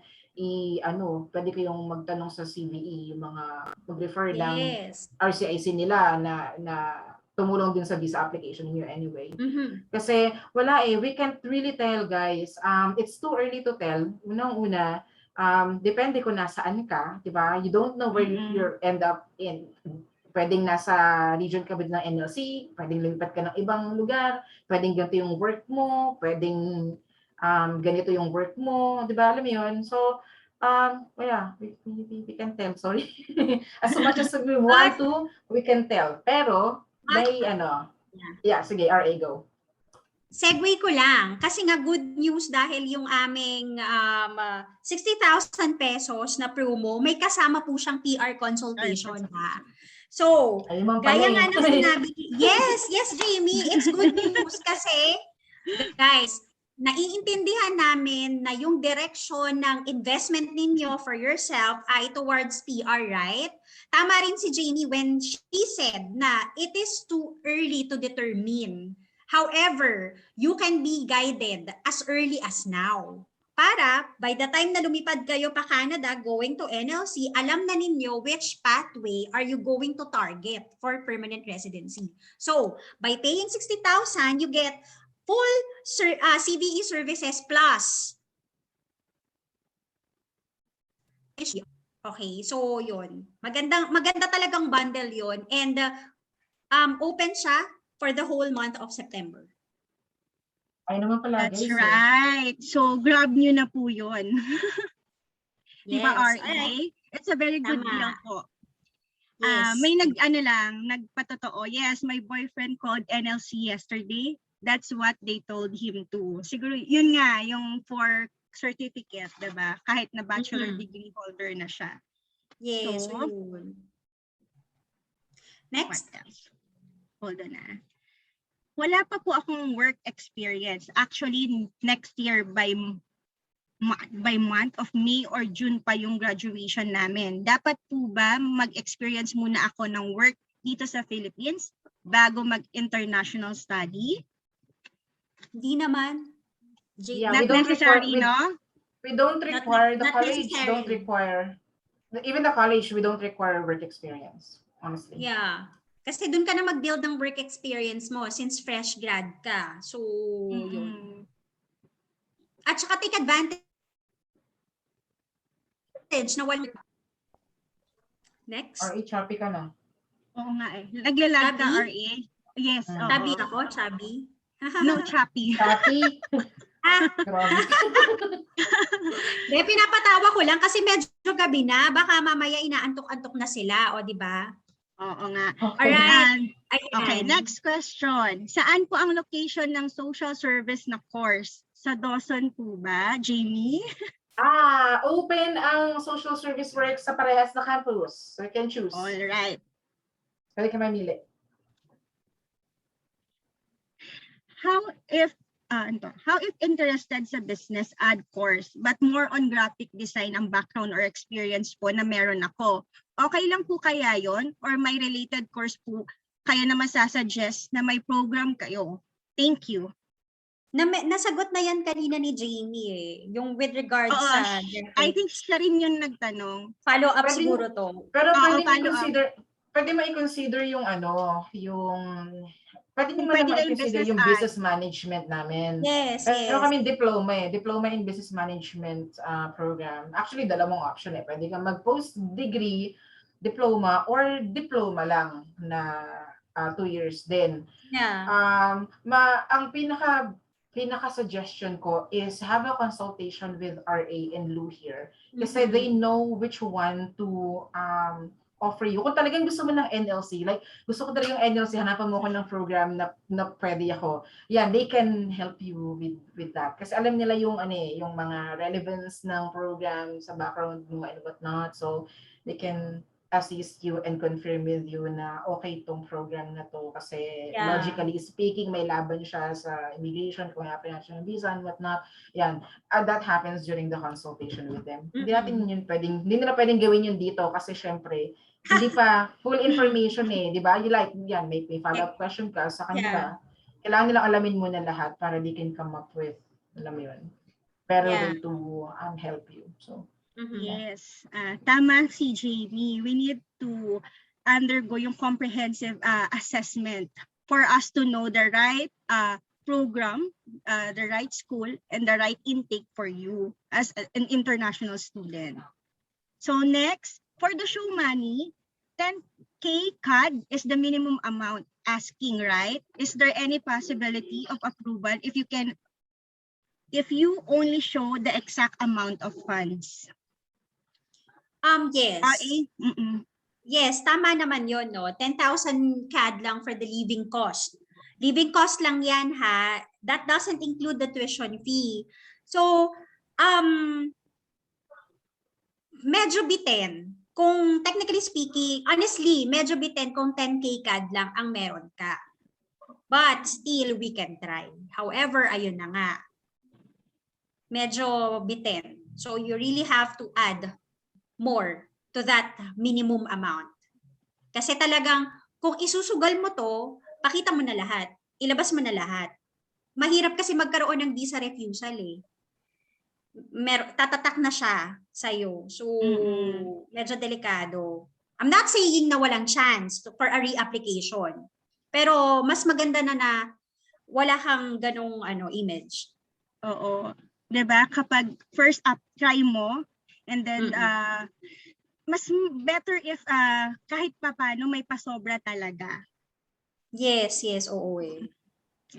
pwede kayong magtanong sa CBE, yung mga mag-refer ng RCIC nila na tumulong din sa visa application niyo anyway. Kasi wala we can't really tell, guys. It's too early to tell. Unang-una, depende kung nasaan ka, di ba? You don't know where you end up in. Pwedeng nasa region ka ng NLC, pwedeng lumipat ka ng ibang lugar, pwedeng ganito yung work mo, pwedeng ganito yung work mo, di ba? Alam mo yun? So, we can tell, sorry. As much as we want to, we can tell. Pero, may sige, RA, go. segue ko lang kasi nga good news dahil yung aming 60,000 pesos na promo, may kasama po siyang PR consultation ha. So, Ay, ma'am gaya pala nga eh. ng sinabi, yes, Jamie, it's good news kasi, guys, naiintindihan namin na yung direction ng investment ninyo for yourself ay towards PR, right? Tama rin si Jamie when she said na it is too early to determine. However, you can be guided as early as now. Para by the time na lumipad kayo pa Canada going to NLC, alam na ninyo which pathway are you going to target for permanent residency. So, by paying 60,000, you get full CVE services plus. Okay, so yun. Maganda talagang bundle yun. And open siya for the whole month of September. Ay naman pala, That's guys. right. So, grab nyo na po yun. Diba, RA? alright. It's a very good Tama. deal po. Yes. May nagpatotoo. Yes, my boyfriend called NLC yesterday. That's what they told him to. Siguro, yun nga, yung for certificate, diba? Kahit na bachelor degree holder na siya. Yes, So, yun. What Next. else? Hold on na. Wala pa po akong work experience. Actually, next year by month of May or June pa yung graduation namin. Dapat po ba mag-experience muna ako ng work dito sa Philippines bago mag-international study? Hindi naman. Yeah, Not we don't necessary, require- no? We don't require, the not college necessary. don't require, even the college, we don't require work experience, honestly. Yeah. Kasi dun ka na mag-build ng work experience mo since fresh grad ka. So, yun. At saka take advantage na wala. Next. RA, choppy ka na. Oo nga eh. Naglalag ka, Chubby? RA? Yes. oo. Chubby ako, chubby. No, choppy. Choppy? Grabe. De, pinapatawa ko lang kasi medyo gabi na. Baka mamaya inaantok-antok na sila, o di ba? Oo nga. Alright. Okay, next question. Saan po ang location ng social service na course? Sa Dawson po ba, Jamie? Open ang social service work sa parehas na campus. So you can choose. All right. Pwede ka mamili. How if interested sa business ad course but more on graphic design ang background or experience po na meron ako? Okay lang po kaya yon or may related course po kaya na masasuggest na may program kayo? Thank you. Nasagot na yan kanina ni Jamie eh. Yung with regards Oo, sa I think siya rin yung nagtanong. follow-up Pwede- siguro to. Pero Oo, pwede follow up. pwede ma-consider yung pwede Kung naman pwede na yung ma-consider business yung ad. business management namin. Yes, Pero yes. kami diploma in business management program. Actually, dalawang option eh. Pwede kang mag-post-degree diploma or diploma lang na 2 years din. Yeah. Ang pinaka-suggestion ko is have a consultation with RA and Lou here. Kasi they know which one to offer you. Kung talagang gusto mo ng NLC, like gusto ko talagang NLC, hanapan mo ko ng program na pwede ako. Yeah, they can help you with that. Kasi alam nila yung yung mga relevance ng program sa background mo and whatnot. So they can assist you and confirm with you na okay itong program na to kasi logically speaking may laban siya sa immigration kung apply siya ng visa and whatnot. Yan. That happens during the consultation with them. Hindi nila pwedeng gawin yun dito kasi syempre hindi pa full information eh, di ba? May follow-up question ka sa kanila. Kailangan nilang alamin muna lahat para they can come up with, alam mo yun, better way to help you. So, Yes, tama si Jamie. We need to undergo yung comprehensive assessment for us to know the right program, the right school, and the right intake for you as an international student. So next, for the show money, 10K CAD is the minimum amount asking, right? Is there any possibility of approval if you only show the exact amount of funds? Yes. Yes, tama naman yon, no? 10,000 CAD lang for the living cost. Living cost lang yan ha. That doesn't include the tuition fee. So, medyo bitin. Kung technically speaking, honestly, medyo bitin kung 10K CAD lang ang meron ka. But still, we can try. However, ayun na nga. Medyo bitin. So you really have to add more to that minimum amount. Kasi talagang, kung isusugal mo to, pakita mo na lahat. Ilabas mo na lahat. Mahirap kasi magkaroon ng visa refusal eh. Tatatak na siya sa'yo. So, medyo delikado. I'm not saying na walang chance for a reapplication. Pero mas maganda na wala kang ganong image. Oo. 'Di ba? Kapag first up try mo and then mas better if kahit papaano may pasobra talaga. Yes, oo eh.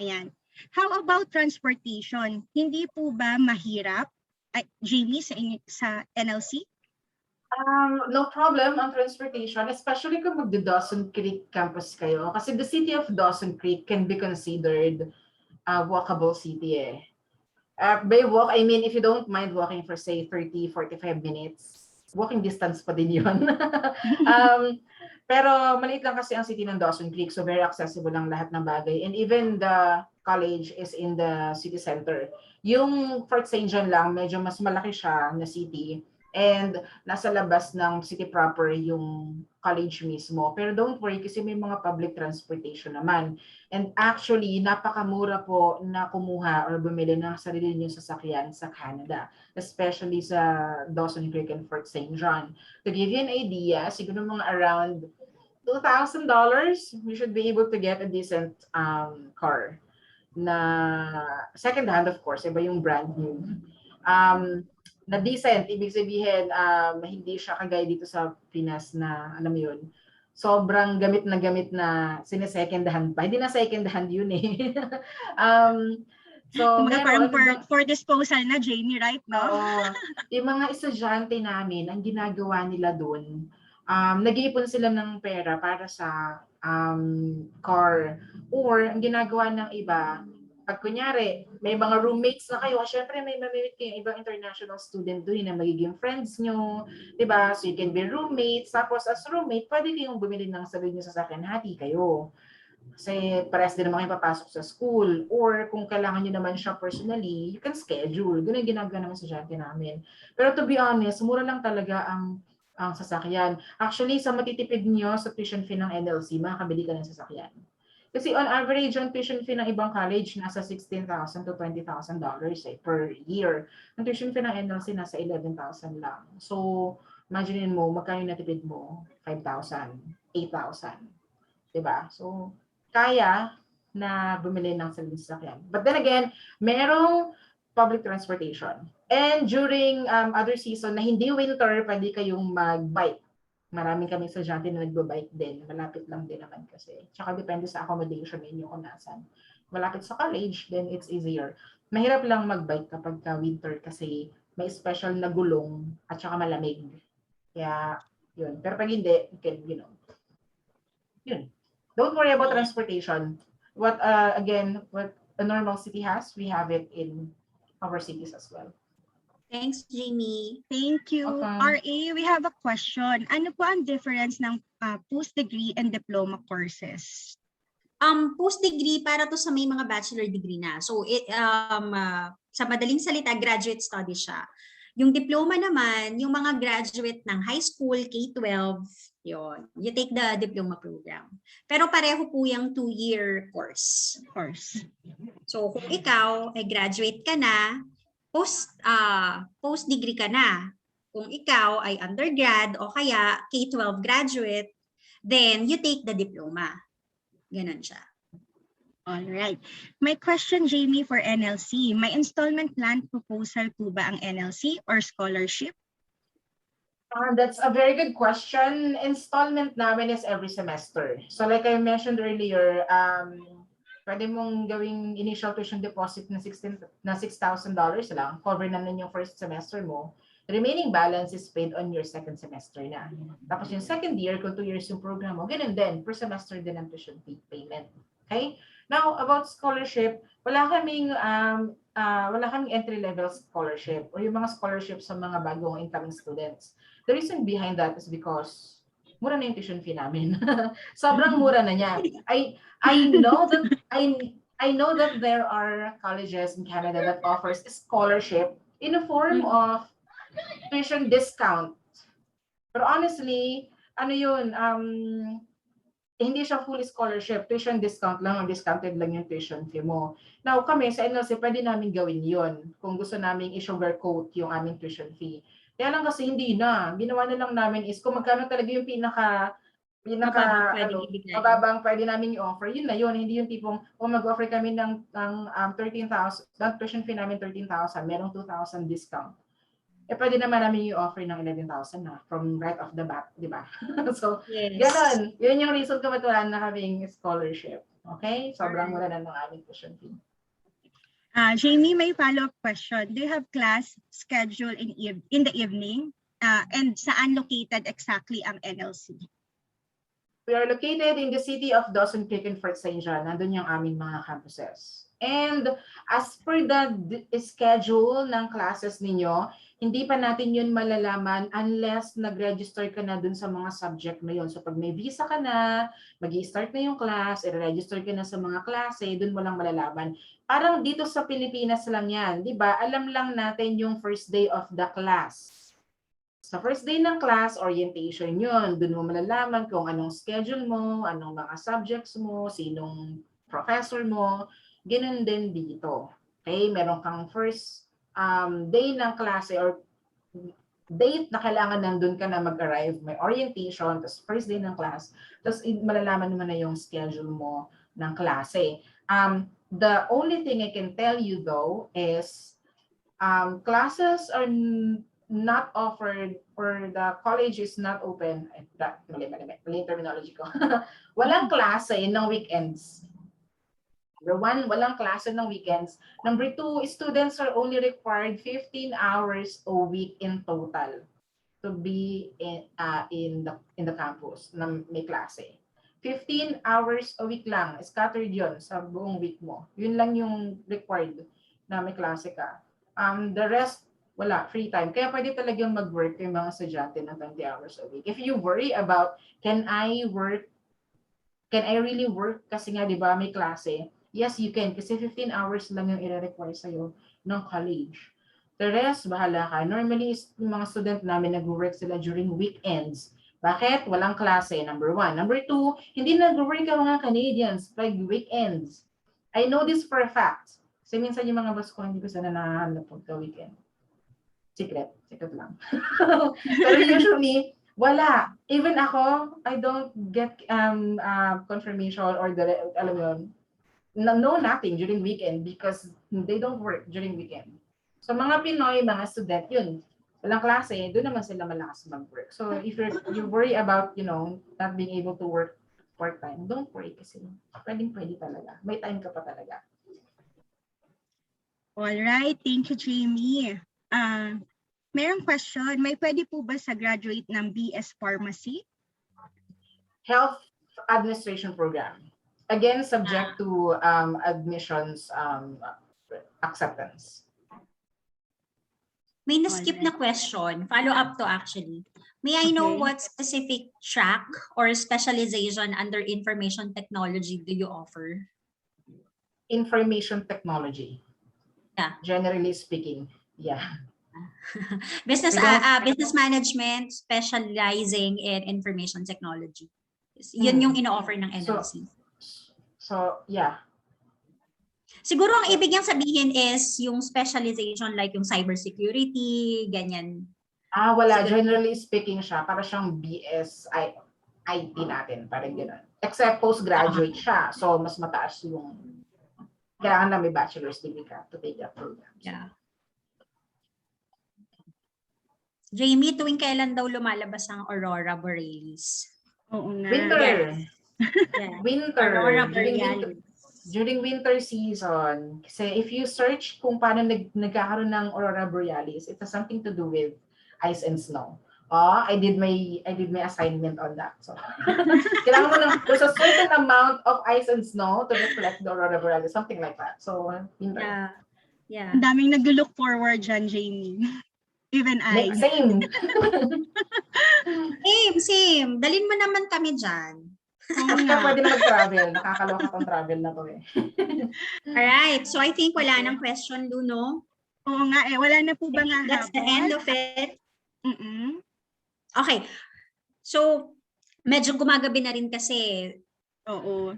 Ayan. How about transportation? Hindi po ba mahirap, Jamie, sa NLC? No problem on transportation, especially kung magdo-Dawson Creek campus kayo. Kasi the city of Dawson Creek can be considered a walkable city eh. By walk, I mean if you don't mind walking for say 30-45 minutes, walking distance pa din yun. Pero maliit lang kasi ang city ng Dawson Creek, so very accessible ang lahat ng bagay. And even the college is in the city center. Yung Fort St. John lang, medyo mas malaki siya na city. And nasa labas ng city proper yung college mismo. Pero don't worry kasi may mga public transportation naman. And actually, napakamura po na kumuha or bumili ng sarili niyong sasakyan sa Canada. Especially sa Dawson Creek and Fort St. John. To give you an idea, siguro mga around $2,000, you should be able to get a decent car. Na second hand of course, iba yung brand new. Na decent, ibig sabihin hindi siya kagaya dito sa Pinas na alam mo yun, sobrang gamit na sinesecond hand pa. Hindi na second hand yun eh. So parang for disposal na, Jamie, right? No? Yung mga estudyante namin, ang ginagawa nila doon, nag-iipon sila ng pera para sa car, or ang ginagawa ng iba, pag kunyari, may mga roommates na kayo, syempre may mamimit kayong ibang international student doon na magiging friends nyo, diba? So you can be roommates, tapos as roommate, pwede kayong bumili ng sarili nyo sasakyan, hati kayo. Kasi pares din naman kayo papasok sa school, or kung kailangan nyo naman siya personally, you can schedule. Ganun yung ginagawa naman sa estudyante namin. Pero to be honest, mura lang talaga ang sasakyan. Actually, sa matitipid nyo sa tuition fee ng NLC, makakabili ka ng sasakyan. Kasi on average, yung tuition fee ng ibang college nasa $16,000 to $20,000 per year. Ang tuition fee ng NLC nasa $11,000 lang. So, imagine mo, magkano yung natipid mo? $5,000, $8,000. Diba? So, kaya na bumili ng sariling sasakyan. But then again, merong public transportation. And during other season na hindi winter, pwede kayong mag-bike. Maraming kami estudyante na nagbo-bike din. Malapit lang din naman kasi. Tsaka depende sa accommodation ninyo kung nasan. Malapit sa college, then it's easier. Mahirap lang mag-bike kapag winter kasi may special na gulong at saka malamig. Kaya, yun. Pero pag hindi, you can, yun. Don't worry about transportation. What a normal city has, we have it in our cities as well. Thanks, Jamie. Thank you. Okay. RA, we have a question. Ano po ang difference ng post-degree and diploma courses? Post-degree, para to sa may mga bachelor degree na. So, sa madaling salita, graduate study siya. Yung diploma naman, yung mga graduate ng high school, K-12, yun. You take the diploma program. Pero pareho po yung 2-year course. So, kung ikaw ay graduate ka na, post-degree ka na. Kung ikaw ay undergrad o kaya K-12 graduate, then you take the diploma. Ganon siya. All right. My question, Jamie, for NLC. May installment plan proposal po ba ang NLC or scholarship? That's a very good question. Installment namin is every semester. So like I mentioned earlier, pwede mong gawing initial tuition deposit na $6,000 lang. Cover na nun yung first semester mo. The remaining balance is paid on your second semester na. Tapos yung second year, kung 2 years yung program mo, ganun din. Per semester din ang tuition payment. Okay? Now, about scholarship, wala kaming entry-level scholarship or yung mga scholarship sa mga bagong incoming students. The reason behind that is because mura na yung tuition fee namin. Sobrang mura na niya. I know that I know that there are colleges in Canada that offers scholarship in a form of tuition discount. Pero honestly, ano yun, hindi siya full scholarship, tuition discount lang, discounted lang yung tuition fee mo. Now kami sa NLC, pwede namin gawin yun kung gusto namin i-sugarcoat yung aming tuition fee. Kaya lang kasi hindi na. Ginawa na lang namin is kung magkano talaga yung mababang pwede namin i-offer, yun na yun. Hindi yung tipong, mag-offer kami ng 13,000, tuition fee namin 13,000, merong 2,000 discount. Pwede naman namin i-offer ng 11,000 na from right off the bat, di ba? So, Yes. ganun. Yun yung reason kung ba't wala na kaming scholarship. Okay? Sobrang mura na ng aming tuition fee. Jamie, may follow-up question. Do you have class schedule in the evening? And saan located exactly ang NLC? We are located in the city of Dawson Creek and Fort St. John. Nandun yung aming mga campuses. And as per the schedule ng classes ninyo, hindi pa natin yun malalaman unless nag-register ka na dun sa mga subject na yun. So pag may visa ka na, mag-i-start na yung class, i-register ka na sa mga klase, dun mo lang malalaman. Parang dito sa Pilipinas lang yan, di ba? Alam lang natin yung first day of the class. Sa first day ng class, orientation yun. Dun mo malalaman kung anong schedule mo, anong mga subjects mo, sinong professor mo. Ganun din dito. Okay? Meron kang first day ng klase or date na kailangan nandun ka na mag-arrive, may orientation, tapos first day ng class, tapos malalaman naman na yung schedule mo ng klase. The only thing I can tell you though is classes are not offered or the college is not open. Mali yung terminology ko. Walang klase ng weekends. Number one, walang klase ng weekends. Number two, students are only required 15 hours a week in total to be in the campus na may klase. 15 hours a week lang, scattered yon sa buong week mo. Yun lang yung required na may klase ka. The rest, wala, free time. Kaya pwede talagang mag-work yung mga estudyante ng 20 hours a week. If you worry about, can I really work kasi nga, di ba, may klase? Yes, you can. Kasi 15 hours lang yung i-require sa'yo ng college. The rest, bahala ka. Normally, yung mga student namin nag-work sila during weekends. Bakit? Walang klase, number one. Number two, hindi nag-work ang mga Canadians like weekends. I know this for a fact. Kasi minsan yung mga boss ko, hindi ko sana nahanap pagka weekend. Secret lang. Pero usually, wala. Even ako, I don't get confirmation or alam mo yun, no nothing during weekend because they don't work during weekend. So mga Pinoy, mga student, yun, walang klase, doon naman sila malakas mag-work. So if you worry about, not being able to work part-time, don't worry kasi pwede talaga. May time ka pa talaga. Alright, thank you, Jamie. Mayroong question, may pwede po ba sa graduate ng BS Pharmacy? Health Administration Program. Again, subject to admissions acceptance. May na-skip na question, follow-up to actually. May I know what specific track or specialization under information technology do you offer? Information technology. Yeah. Generally speaking, yeah. Business management specializing in information technology. Yun yung ino-offer ng NLC. So, yeah. Siguro ang ibig niyang sabihin is yung specialization like yung cybersecurity, ganyan. Wala. Generally speaking siya, para siyang BS IT natin, parang gano'n. Except postgraduate siya. So, mas mataas yung kailangan na may bachelor's degree ka to take that program. Yeah. Jamie, tuwing kailan daw lumalabas ang Aurora Borealis? Oo nga. Winter. Yeah. Winter. Aurora Borealis. During winter season, kasi if you search kung paano nagkakaroon ng Aurora Borealis, it has something to do with ice and snow. I did my assignment on that. So, kailangan mo there's a certain amount of ice and snow to reflect the aurora borealis, something like that. So, Yeah. Yeah. Ang daming nag-look forward dyan, Jamie. Even I. Same. Same. Dalin mo naman kami dyan. Oo Basta nga. pwede na mag-travel. Nakakaloka tong travel na to eh. Alright. So I think wala nang question, Lu, no? Oo nga eh. Wala na po ba nga That's the end of it. Mm-mm. Okay. So, medyo gumagabi na rin kasi. Oo.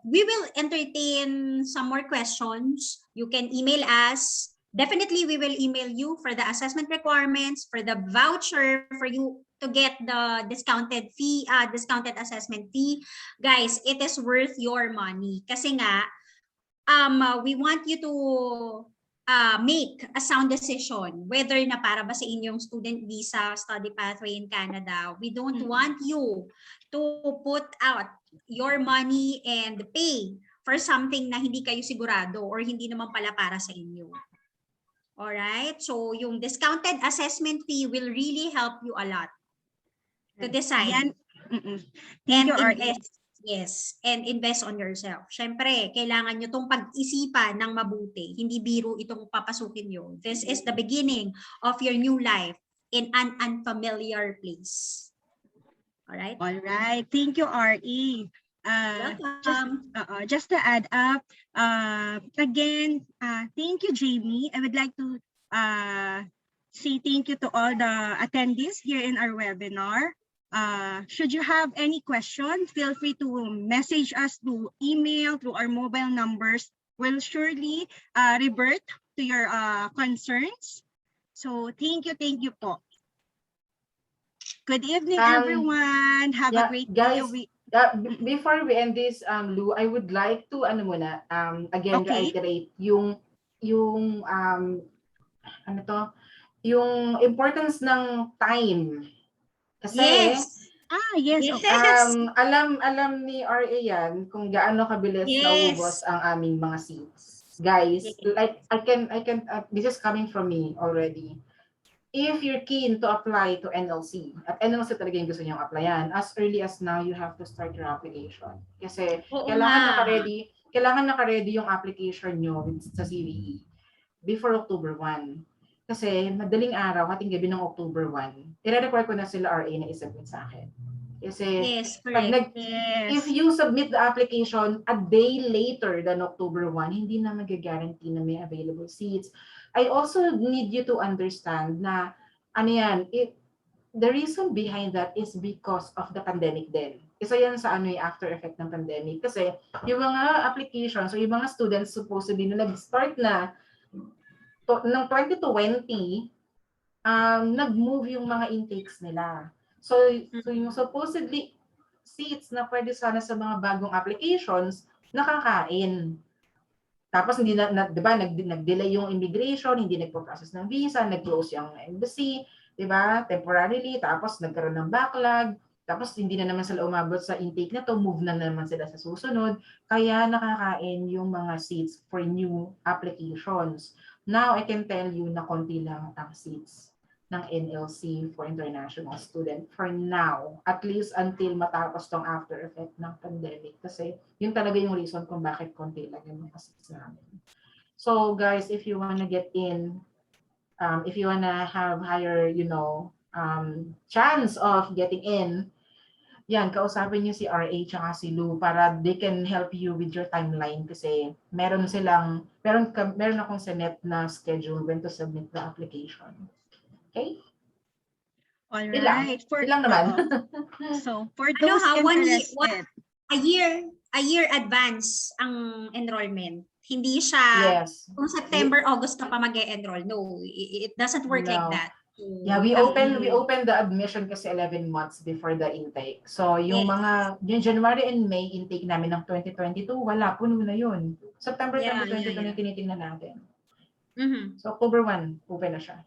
We will entertain some more questions. You can email us. Definitely, we will email you for the assessment requirements, for the voucher, for you to get the discounted fee, discounted assessment fee. Guys, it is worth your money. Kasi nga, we want you to make a sound decision whether na para ba sa inyong student visa, study pathway in Canada. We don't want you to put out your money and pay for something na hindi kayo sigurado or hindi naman pala para sa inyo. Alright? So, yung discounted assessment fee will really help you a lot to decide. Yan. And you, invest. Yes, and invest on yourself. Syempre, kailangan nyo itong pag-isipan ng mabuti. Hindi biro itong papasukin nyo. This is the beginning of your new life in an unfamiliar place. Alright? Alright. Thank you, RE. Welcome. Just to add up, again, thank you, Jamie. I would like to say thank you to all the attendees here in our webinar. Should you have any questions, feel free to message us through email, through our mobile numbers. We'll surely revert to your concerns. So thank you po. Good evening, everyone. Have a great guys, day. Before we end this, Lou, I would like to again reiterate yung importance ng time. Kasi yes. Yes. Alam ni RA yan kung gaano kabilis naubos ang aming mga seats. Guys, like I can this is coming from me already. If you're keen to apply to NLC, at NLC talaga yung gusto niyong applyan, as early as now, you have to start your application. Kasi kailangan naka-ready yung application nyo sa CVE before October 1. Kasi madaling araw, hating gabi ng October 1, i-require ko na sila RA na i-submit sa akin. Kasi if you submit the application a day later than October 1, hindi na mag-guarantee na may available seats. I also need you to understand na the reason behind that is because of the pandemic din. Isa yan sa after effect ng pandemic. Kasi yung mga applications o yung mga students supposedly na nag-start na ng 2020, nag-move yung mga intakes nila. So yung supposedly seats na pwede sana sa mga bagong applications, nakakain. Tapos hindi di ba, nag-delay yung immigration, hindi nagpo-process ng visa, nag-close yung embassy, di ba, temporarily, tapos nagkaroon ng backlog, tapos hindi na naman sila umabot sa intake na to, move na naman sila sa susunod, kaya nakakain yung mga seats for new applications. Now, I can tell you na konti lang ang seats ng NLC for international student for now, at least until matapos tong after effect ng pandemic. Kasi yun talaga yung reason kung bakit konti lang yung mga seats namin. So guys, if you wanna get in, if you wanna have higher, chance of getting in, yan, kausapin niyo si RA tsaka si Lou para they can help you with your timeline kasi meron akong sa net na schedule when to submit the application. Okay? All right. Ilang naman. So, for those interested. A year advance ang enrollment. Hindi siya kung September, August ka pa mag-e-enroll. No, it doesn't work like that. Yeah, we open the admission kasi 11 months before the intake. So, yung January and May intake namin ng 2022, wala, puno na yun. September 2022 tinitingnan natin. So, October 1, open na siya.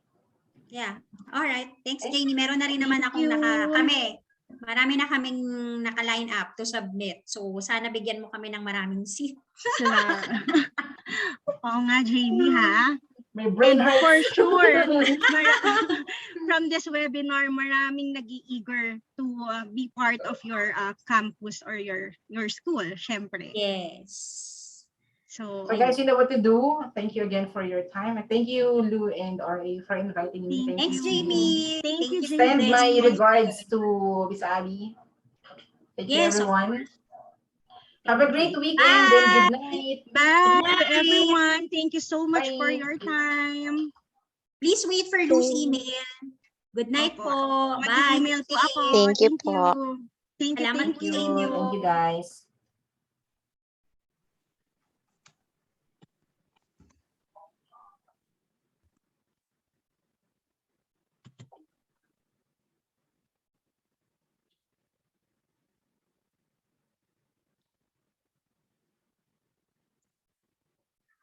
Yeah. All right. Thanks, Janie. Meron na rin naman akong marami na kaming naka-line up to submit. So, sana bigyan mo kami ng maraming seats. Oo nga, Jamie, ha? My brain And for hurts. sure, from this webinar, maraming nag-eager to be part of your campus or your school, syempre. Yes. So, So guys, you know what to do. Thank you again for your time. And thank you, Lou and RA, for inviting me. Thank Thanks, you. Jamie. Thank you, Send Jamie. my regards to Miss Abby. Thank you, Yes, of everyone. course. Have a great weekend and good night. Bye Good to night. everyone. Thank you so much for Bye. your time. Please wait for Lou's email. Good night Opo. po. Bye. Mag-email po ako. Thank you Thank you. po. Thank you. Salamat Thank po you. sa inyo. Thank you, guys.